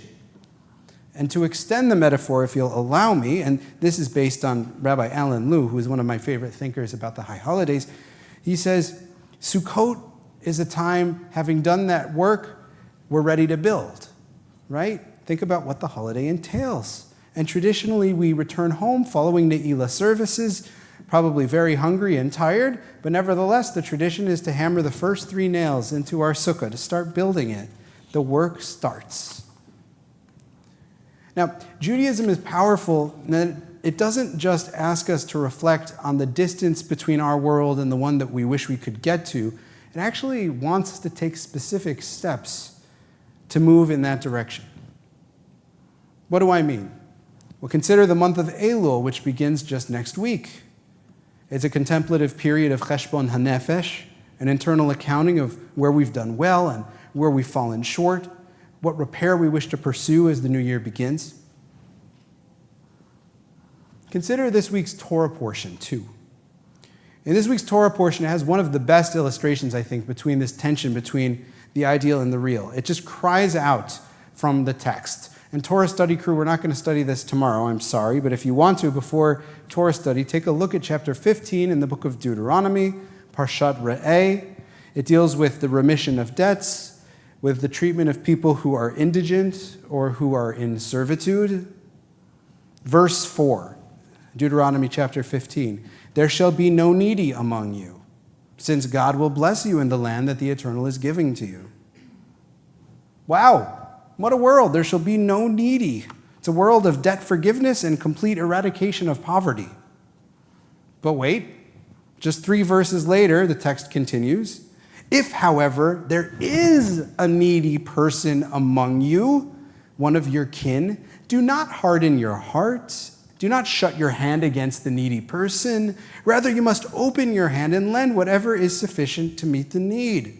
And to extend the metaphor, if you'll allow me, and this is based on Rabbi Alan Liu, who is one of my favorite thinkers about the high holidays, he says, Sukkot is a time, having done that work, we're ready to build, right? Think about what the holiday entails. And traditionally, we return home following Ne'ilah services, probably very hungry and tired, but nevertheless, the tradition is to hammer the first 3 nails into our sukkah, to start building it. The work starts. Now, Judaism is powerful in that it doesn't just ask us to reflect on the distance between our world and the one that we wish we could get to. It actually wants us to take specific steps to move in that direction. What do I mean? Well, consider the month of Elul, which begins just next week. It's a contemplative period of Cheshbon HaNefesh, an internal accounting of where we've done well and where we've fallen short, what repair we wish to pursue as the new year begins. Consider this week's Torah portion, too. In this week's Torah portion, it has one of the best illustrations, I think, between this tension between the ideal and the real. It just cries out from the text. And Torah study crew, we're not going to study this tomorrow, I'm sorry, but if you want to, before Torah study, take a look at chapter 15 in the book of Deuteronomy, Parshat Re'eh. It deals with the remission of debts, with the treatment of people who are indigent or who are in servitude. Verse 4, Deuteronomy chapter 15, there shall be no needy among you, since God will bless you in the land that the Eternal is giving to you. Wow. What a world. There shall be no needy. It's a world of debt forgiveness and complete eradication of poverty. But wait, just 3 verses later, the text continues. If, however, there is a needy person among you, one of your kin, do not harden your heart. Do not shut your hand against the needy person. Rather, you must open your hand and lend whatever is sufficient to meet the need.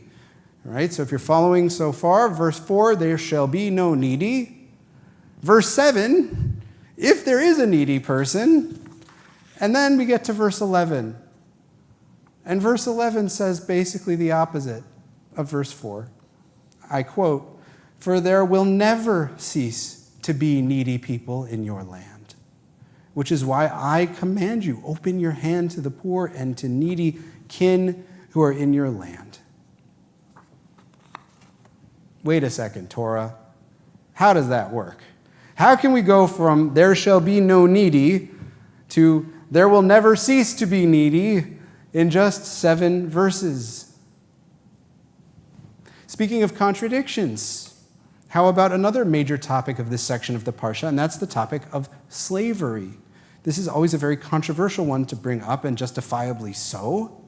All right, so if you're following so far, verse 4, there shall be no needy. Verse 7, if there is a needy person. And then we get to verse 11. And verse 11 says basically the opposite of verse 4. I quote, for there will never cease to be needy people in your land, which is why I command you, open your hand to the poor and to needy kin who are in your land. Wait a second, Torah. How does that work? How can we go from there shall be no needy to there will never cease to be needy in just 7 verses? Speaking of contradictions, how about another major topic of this section of the Parsha, and that's the topic of slavery. This is always a very controversial one to bring up, and justifiably so.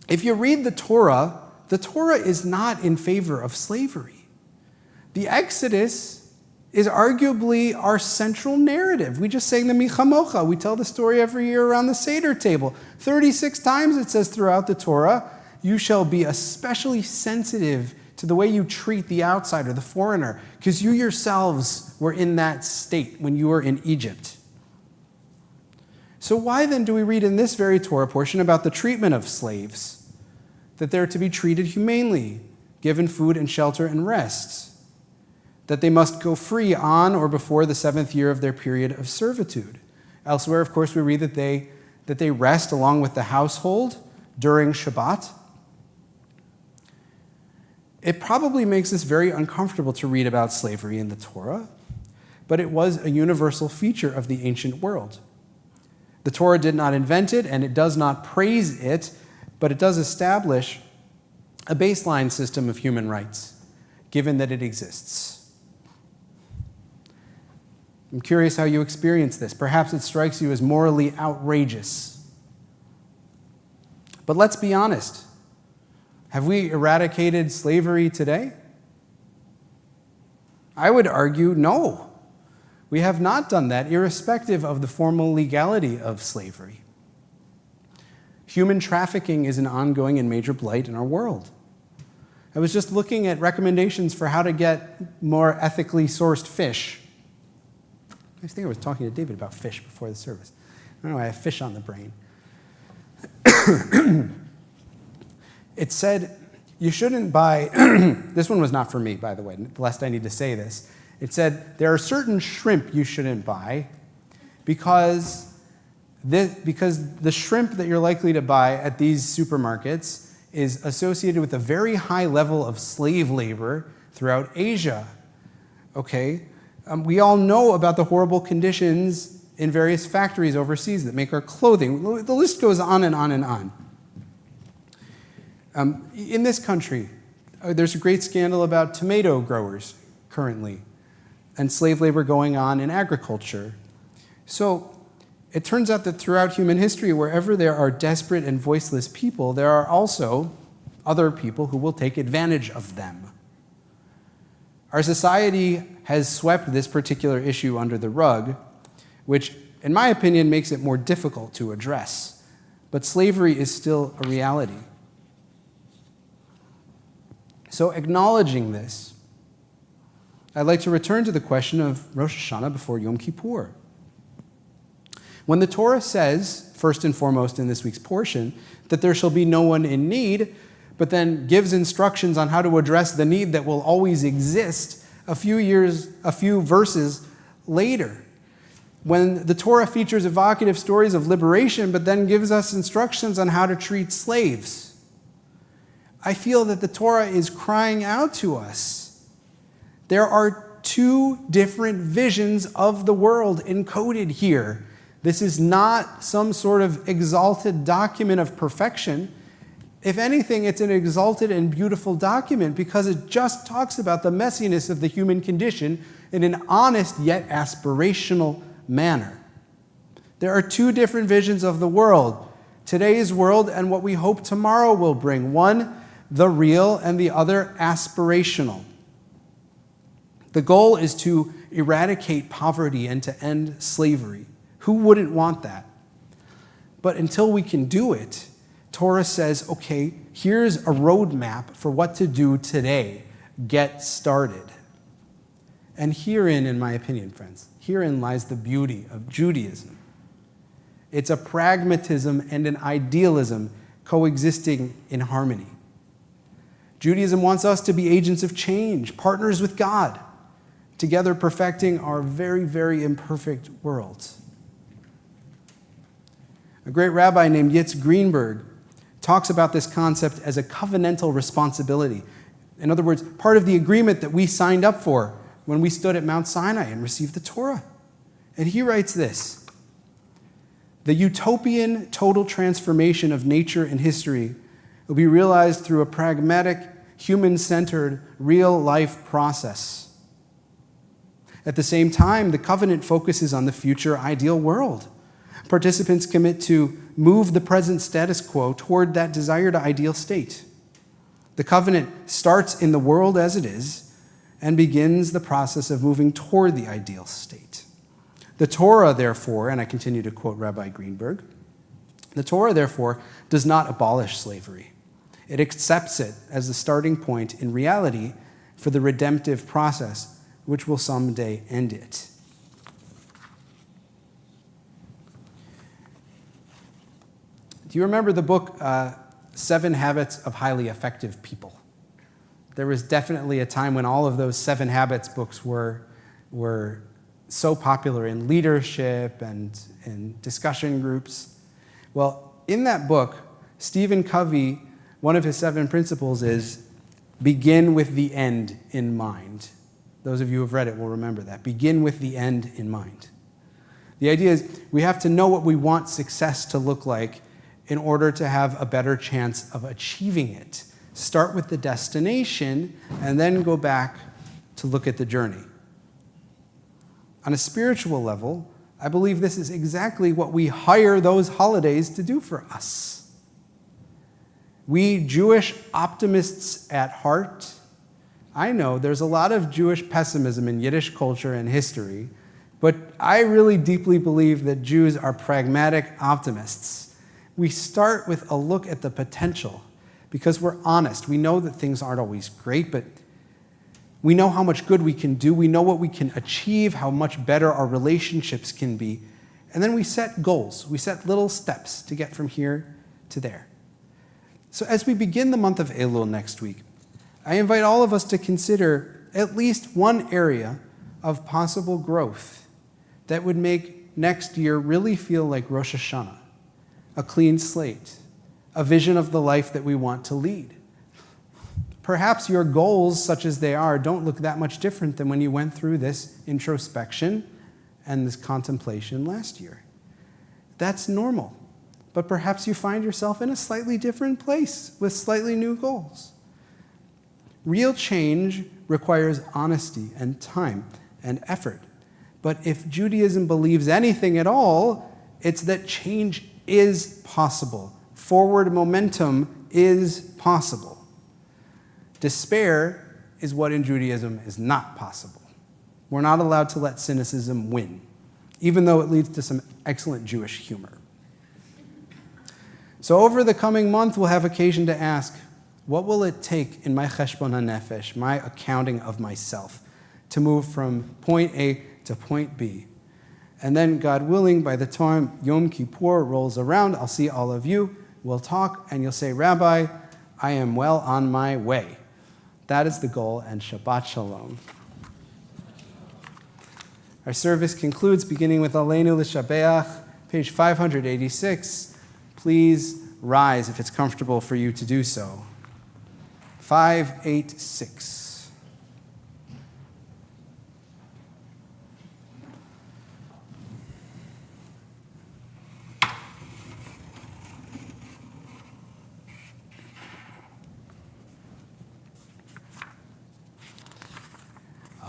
If you read the Torah is not in favor of slavery. The Exodus is arguably our central narrative. We just sang the Michamocha. We tell the story every year around the Seder table. 36 times it says throughout the Torah, you shall be especially sensitive to the way you treat the outsider, the foreigner, because you yourselves were in that state when you were in Egypt. So why then do we read in this very Torah portion about the treatment of slaves? That they're to be treated humanely, given food and shelter and rest, that they must go free on or before the 7th year of their period of servitude. Elsewhere, of course, we read that they rest along with the household during Shabbat. It probably makes us very uncomfortable to read about slavery in the Torah, but it was a universal feature of the ancient world. The Torah did not invent it, and it does not praise it, but it does establish a baseline system of human rights, given that it exists. I'm curious how you experience this. Perhaps it strikes you as morally outrageous. But let's be honest. Have we eradicated slavery today? I would argue no. We have not done that, irrespective of the formal legality of slavery. Human trafficking is an ongoing and major blight in our world. I was just looking at recommendations for how to get more ethically sourced fish. I think I was talking to David about fish before the service. I don't know, I have fish on the brain. It said, you shouldn't buy, this one was not for me, by the way, lest I need to say this. It said, there are certain shrimp you shouldn't buy because the shrimp that you're likely to buy at these supermarkets is associated with a very high level of slave labor throughout Asia. Okay? We all know about the horrible conditions in various factories overseas that make our clothing. The list goes on and on and on. In this country, there's a great scandal about tomato growers currently and slave labor going on in agriculture. So it turns out that throughout human history, wherever there are desperate and voiceless people, there are also other people who will take advantage of them. Our society has swept this particular issue under the rug, which, in my opinion, makes it more difficult to address. But slavery is still a reality. So acknowledging this, I'd like to return to the question of Rosh Hashanah before Yom Kippur. When the Torah says, first and foremost in this week's portion, that there shall be no one in need, but then gives instructions on how to address the need that will always exist a few verses later. When the Torah features evocative stories of liberation, but then gives us instructions on how to treat slaves, I feel that the Torah is crying out to us. There are two different visions of the world encoded here. This is not some sort of exalted document of perfection. If anything, it's an exalted and beautiful document because it just talks about the messiness of the human condition in an honest yet aspirational manner. There are two different visions of the world, today's world and what we hope tomorrow will bring. One, the real, and the other, aspirational. The goal is to eradicate poverty and to end slavery. Who wouldn't want that? But until we can do it, Torah says, okay, here's a roadmap for what to do today. Get started. And herein, in my opinion, friends, herein lies the beauty of Judaism. It's a pragmatism and an idealism coexisting in harmony. Judaism wants us to be agents of change, partners with God, together perfecting our very, very imperfect world. A great rabbi named Yitz Greenberg talks about this concept as a covenantal responsibility. In other words, part of the agreement that we signed up for when we stood at Mount Sinai and received the Torah. And he writes this: the utopian total transformation of nature and history will be realized through a pragmatic, human-centered, real-life process. At the same time, the covenant focuses on the future ideal world. Participants commit to move the present status quo toward that desired ideal state. The covenant starts in the world as it is and begins the process of moving toward the ideal state. The Torah, therefore, and I continue to quote Rabbi Greenberg, the Torah, therefore, does not abolish slavery. It accepts it as the starting point in reality for the redemptive process, which will someday end it. Do you remember the book 7 Habits of Highly Effective People? There was definitely a time when all of those 7 Habits books were so popular in leadership and in discussion groups. Well, in that book, Stephen Covey, one of his 7 principles is begin with the end in mind. Those of you who have read it will remember that. Begin with the end in mind. The idea is we have to know what we want success to look like in order to have a better chance of achieving it. Start with the destination and then go back to look at the journey. On a spiritual level, I believe this is exactly what we hire those holidays to do for us. We Jewish optimists at heart, I know there's a lot of Jewish pessimism in Yiddish culture and history, but I really deeply believe that Jews are pragmatic optimists. We start with a look at the potential because we're honest. We know that things aren't always great, but We know how much good we can do. We know what we can achieve, how much better our relationships can be. And then we set goals. We set little steps to get from here to there. So as we begin the month of Elul next week, I invite all of us to consider at least one area of possible growth that would make next year really feel like Rosh Hashanah, a clean slate, a vision of the life that we want to lead. Perhaps your goals, such as they are, don't look that much different than when you went through this introspection and this contemplation last year. That's normal. But perhaps you find yourself in a slightly different place with slightly new goals. Real change requires honesty and time and effort. But if Judaism believes anything at all, it's that change is possible. Forward momentum is possible. Despair is what in Judaism is not possible. We're not allowed to let cynicism win, even though it leads to some excellent Jewish humor. So over the coming month, we'll have occasion to ask, what will it take in my cheshbon hanefesh, my accounting of myself, to move from point A to point B? And then, God willing, by the time Yom Kippur rolls around, I'll see all of you, we'll talk, and you'll say, Rabbi, I am well on my way. That is the goal, and Shabbat Shalom. Our service concludes beginning with Aleinu L'Shabeach, page 586. Please rise if it's comfortable for you to do so. 586.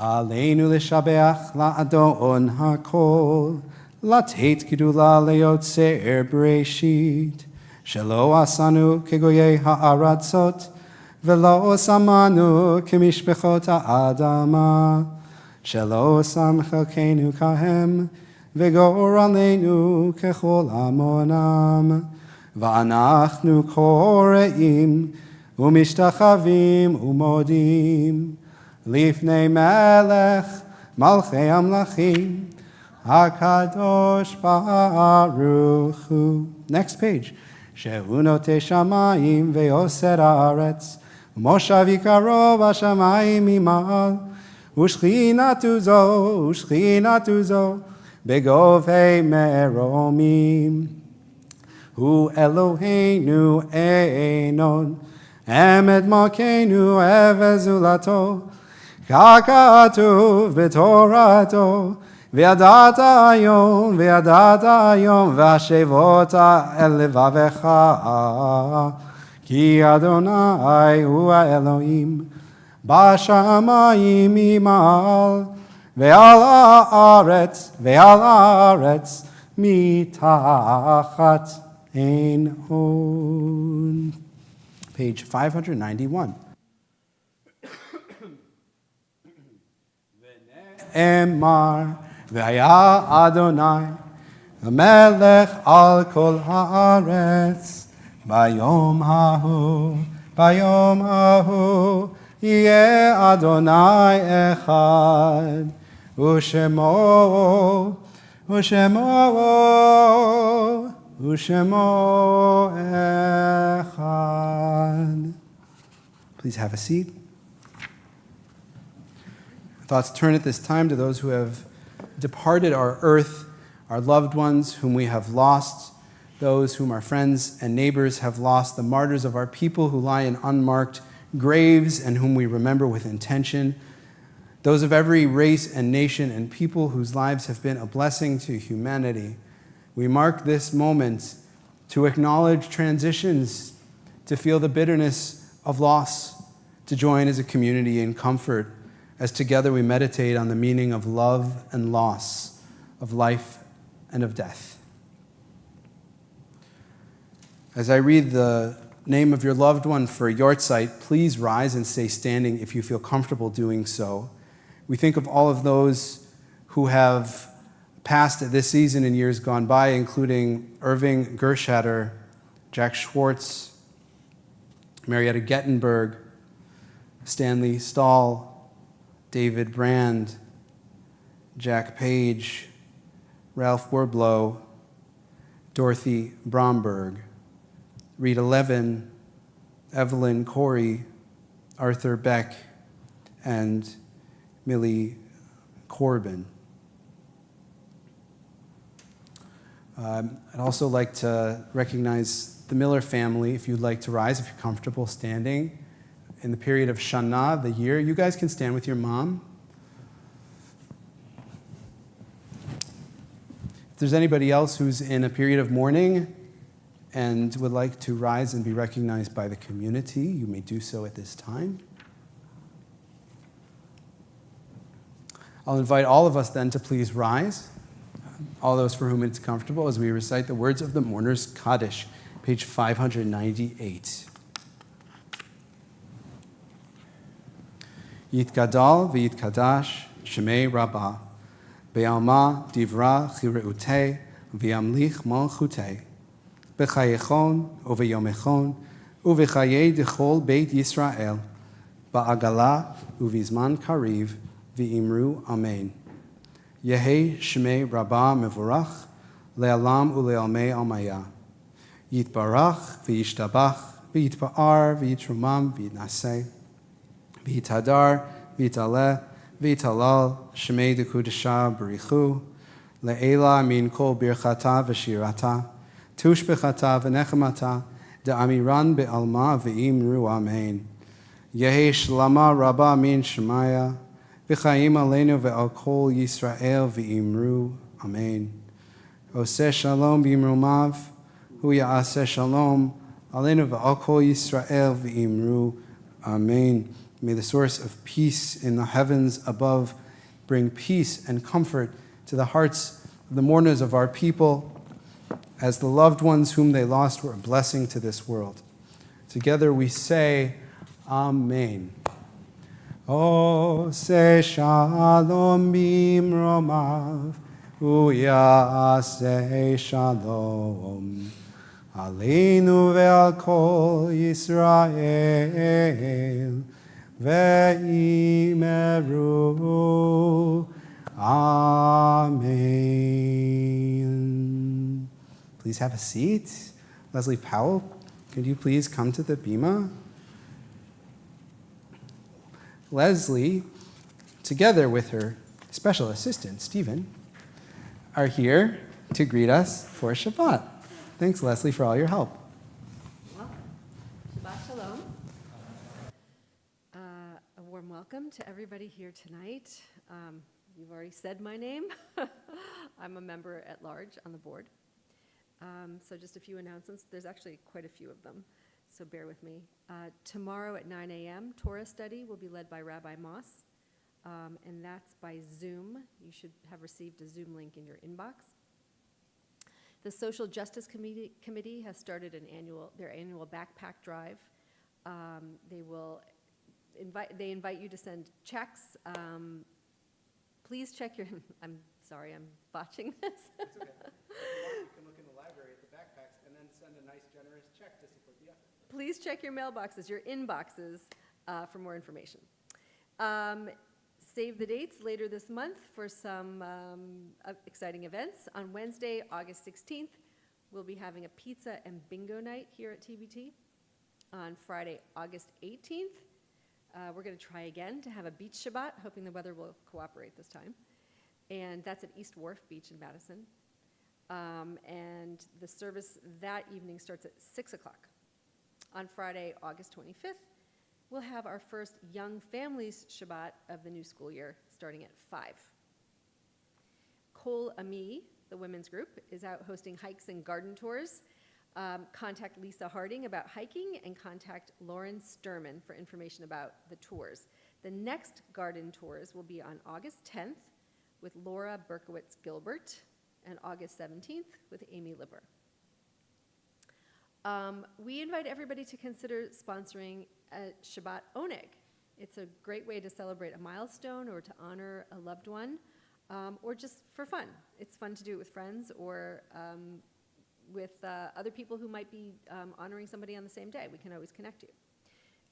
Aleinu l'shabeach la'adon hakol, לתת גדולה ליוצר בראשית, שלא עשנו כגויי הארצות, ולא שמנו כמשפחות האדמה, שלא שם חלקנו כהם, וגורלנו ככל עמונם, ואנחנו קוראים ומשתחווים ומודים, לפני מלך מלכי המלכים, HaKadosh Baruch Hu. Next page. שהוא נוטה שמיים ויוסר הארץ, ומושב יקרו בשמיים ממעל, ושכינתו זו בגובי מרומים. הוא אלוהינו אינו, עמד מלכנו הבל זולתו, ככתוב בתורתו, וידעת היום, והשבות אל לבבך, כי אדוני הוא האלוהים, בשמיים ממעל, ועל הארץ מתחת אין עוד. Page 591. ונאמר, והיה אדוני המלך על כל הארץ, ביום ההוא יהיה אדוני אחד, ושמו אחד. Please have a seat. Thoughts turn at this time to those who have departed our earth, our loved ones whom we have lost, those whom our friends and neighbors have lost, the martyrs of our people who lie in unmarked graves and whom we remember with intention, those of every race and nation and people whose lives have been a blessing to humanity. We mark this moment to acknowledge transitions, to feel the bitterness of loss, to join as a community in comfort, as together we meditate on the meaning of love and loss, of life and of death. As I read the name of your loved one for Yortzeit, please rise and stay standing if you feel comfortable doing so. We think of all of those who have passed at this season in years gone by, including Irving Gershatter, Jack Schwartz, Marietta Gettenberg, Stanley Stahl, David Brand, Jack Page, Ralph Warblow, Dorothy Bromberg, Rita Levin, Evelyn Corey, Arthur Beck, and Millie Corbin. I'd also like to recognize the Miller family. If you'd like to rise, if you're comfortable standing. In the period of Shana, the year, you guys can stand with your mom. If there's anybody else who's in a period of mourning and would like to rise and be recognized by the community, you may do so at this time. I'll invite all of us then to please rise, all those for whom it's comfortable, as we recite the words of the Mourner's Kaddish, page 598. Yitgadal v'yitkadash shemei Rabbah, be'alma divra chireutei v'yamlich malchutei, b'chayechon u'v'yomechon u'v'chayei dechol beit Yisrael, ba'agala u'vizman kariv v'imru amen. Yehei shemei Rabbah mevorach, le'alam u'le'almei almaya. Yitbarach v'yishtabach v'yitpa'ar v'yitrumam v'yitnaseh. V'yitadar, v'yitaleh, v'yitalal, shemei dekudesha b'richu, le'ela min kol birchata v'shirata, tushbechata v'nechemata, da'amiran be'alma v'imru amen. Yehi shlama rabba min shemaya, v'chaim aleinu ve'al kol Yisrael v'imru amen. Oseh shalom b'imrumav, hu ya'aseh shalom, aleinu ve'al kol Yisrael v'imru amen. May the source of peace in the heavens above bring peace and comfort to the hearts of the mourners of our people, as the loved ones whom they lost were a blessing to this world. Together we say, Amen. Oseh shalom bimromav, uyaseh shalom, aleinu ve'al kol Yisrael, ve'imeru. Amen. Please have a seat. Leslie Powell, could you please come to the bima? Leslie, together with her special assistant, Stephen, are here to greet us for Shabbat. Thanks, Leslie, for all your help. Shabbat shalom. A warm welcome to everybody here tonight. You've already said my name. I'm a member at large on the board. So just a few announcements. There's actually quite a few of them, so bear with me. Tomorrow at 9 a.m., Torah study will be led by Rabbi Moss, and that's by Zoom. You should have received a Zoom link in your inbox. The Social Justice Committee has started their annual backpack drive. They invite you to send checks. Please check your. I'm sorry, I'm botching this. It's okay. You can look in the library at the backpacks and then send a nice, generous check to support the effort. Please check your mailboxes, your inboxes, for more information. Save the dates later this month for some exciting events. On Wednesday, August 16th, we'll be having a pizza and bingo night here at TBT. On Friday, August 18th, we're going to try again to have a beach Shabbat, hoping the weather will cooperate this time. And that's at East Wharf Beach in Madison. And the service that evening starts at 6 o'clock. On Friday, August 25th, we'll have our first Young Families Shabbat of the new school year, starting at 5. Kol Ami, the women's group, is out hosting hikes and garden tours. Contact Lisa Harding about hiking and contact Lauren Sturman for information about the tours. The next garden tours will be on August 10th with Laura Berkowitz-Gilbert and August 17th with Amy Lipper. We invite everybody to consider sponsoring a Shabbat Oneg. It's a great way to celebrate a milestone or to honor a loved one, or just for fun. It's fun to do it with friends or with other people who might be honoring somebody on the same day. We can always connect you.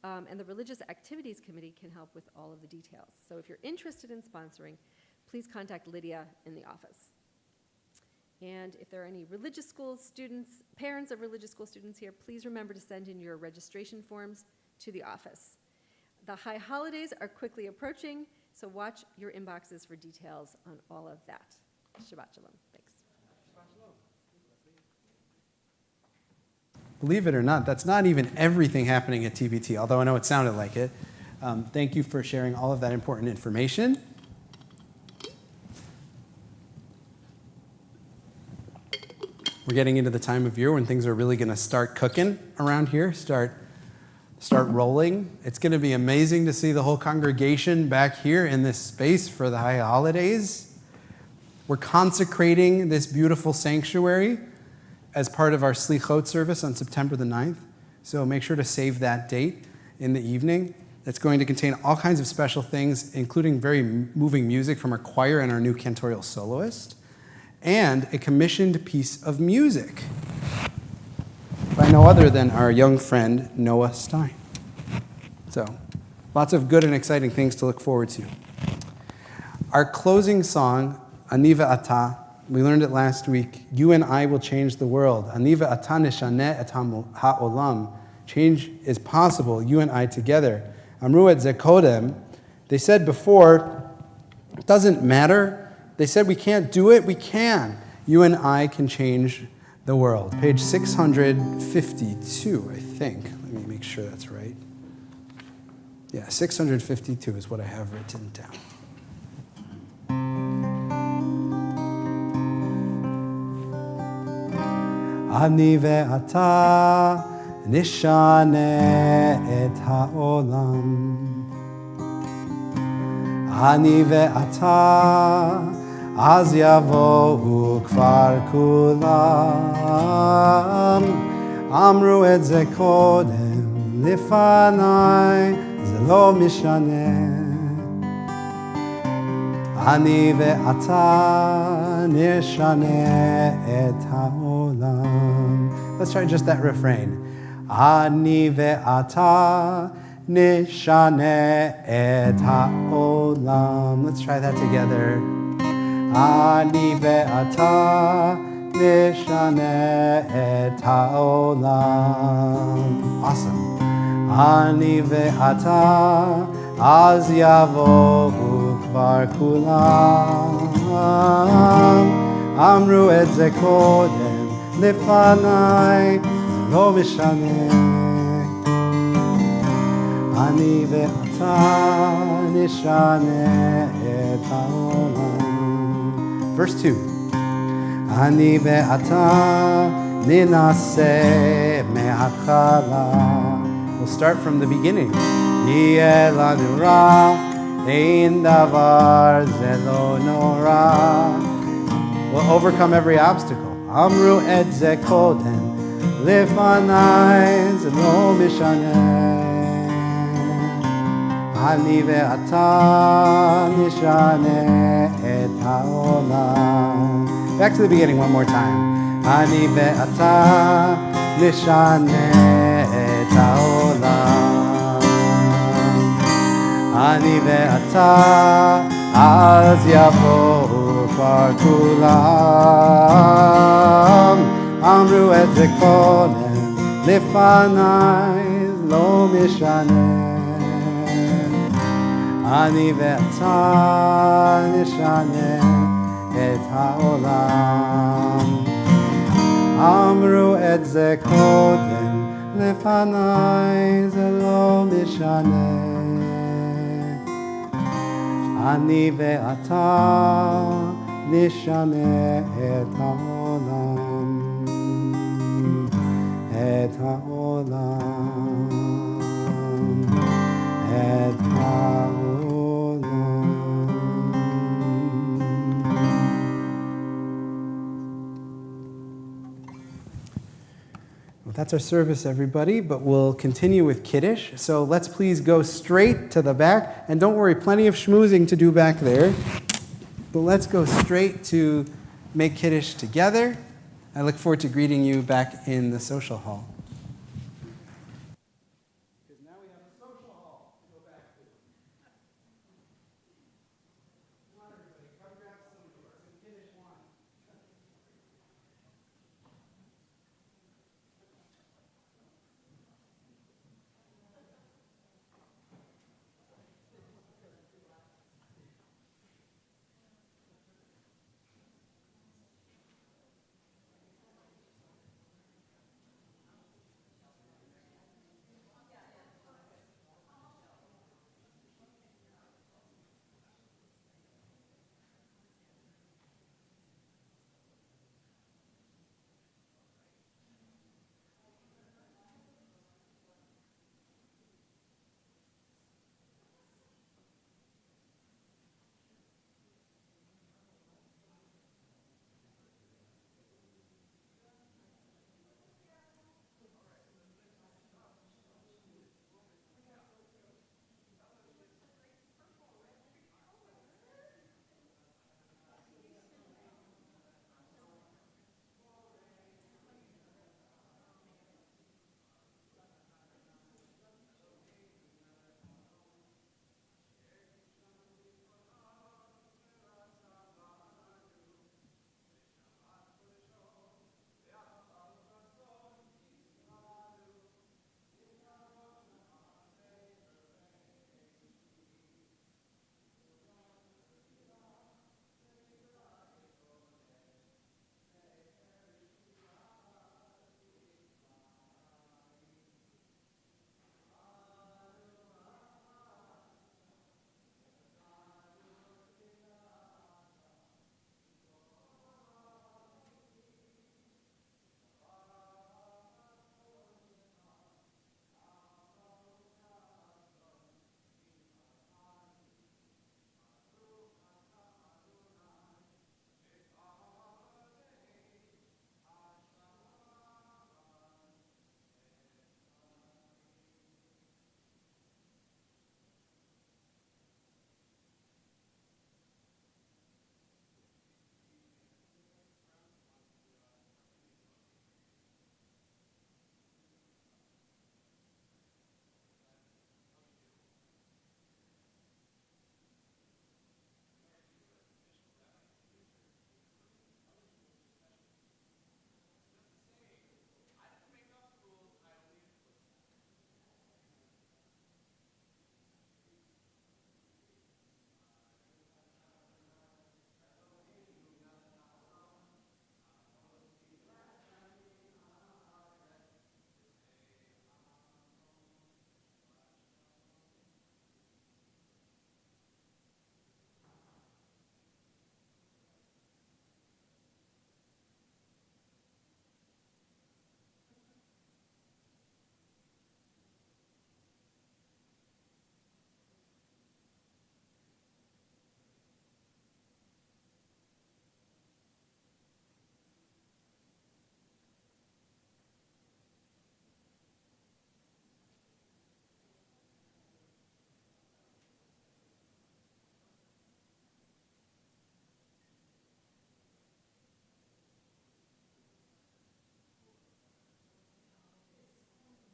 And the Religious Activities Committee can help with all of the details. So if you're interested in sponsoring, please contact Lydia in the office. And if there are any religious school students, parents of religious school students here, please remember to send in your registration forms to the office. The high holidays are quickly approaching, so watch your inboxes for details on all of that. Shabbat Shalom. Thanks. Believe it or not, that's not even everything happening at TBT, although I know it sounded like it. Thank you for sharing all of that important information. We're getting into the time of year when things are really going to start cooking around here, start rolling. It's going to be amazing to see the whole congregation back here in this space for the high holidays. We're consecrating this beautiful sanctuary as part of our Slichot service on September the 9th. So make sure to save that date in the evening. It's going to contain all kinds of special things, including very moving music from our choir and our new cantorial soloist, and a commissioned piece of music by no other than our young friend, Noah Stein. So, lots of good and exciting things to look forward to. Our closing song, Ani ve'ata, we learned it last week. You and I will change the world. Ani ve'ata nishaneh et ha'olam. Change is possible, you and I together. Amru et ze kodem. They said before, it doesn't matter. They said we can't do it. We can. You and I can change the world. Page 652, I think. Let me make sure that's right. Yeah, 652 is what I have written down. Ani ve'ata nishaneh et ha'olam. Ani ve'ata אז יבואו כבר כולם. אמרו את זה קודם לפניי, זה לא משנה. אני ואתה נשנה את העולם. Let's try just that refrain. אני ואתה נשנה את העולם. Let's try that together. אני ואתה נשנה את העולם. Awesome. אני ואתה אז יבואו כבר כולם. אמרו את זה קודם לפניי, לא משנה. אני ואתה נשנה את העולם. Verse 2. אני ואתה ננסה מההתחלה. We'll start from the beginning. יהיה לנו רע, אין דבר זה לא נורא. We'll overcome every obstacle. אמרו את זה קודם, לפניי זה לא משנה. אני ואתה נשנה את העולם. Back to the beginning one more time. אני ואתה נשנה את העולם. אני ואתה אז יבואו כבר כולם. אמרו את זה קודם לפניי לא משנה. אני ואתה נשנה את העולם. אמרו את זה קודם לפניי זה לא משנה. אני ואתה נשנה את העולם. את העולם. את העולם. Well, that's our service, everybody, but we'll continue with Kiddush. So let's please go straight to the back. And don't worry, plenty of schmoozing to do back there. But let's go straight to make Kiddush together. I look forward to greeting you back in the social hall.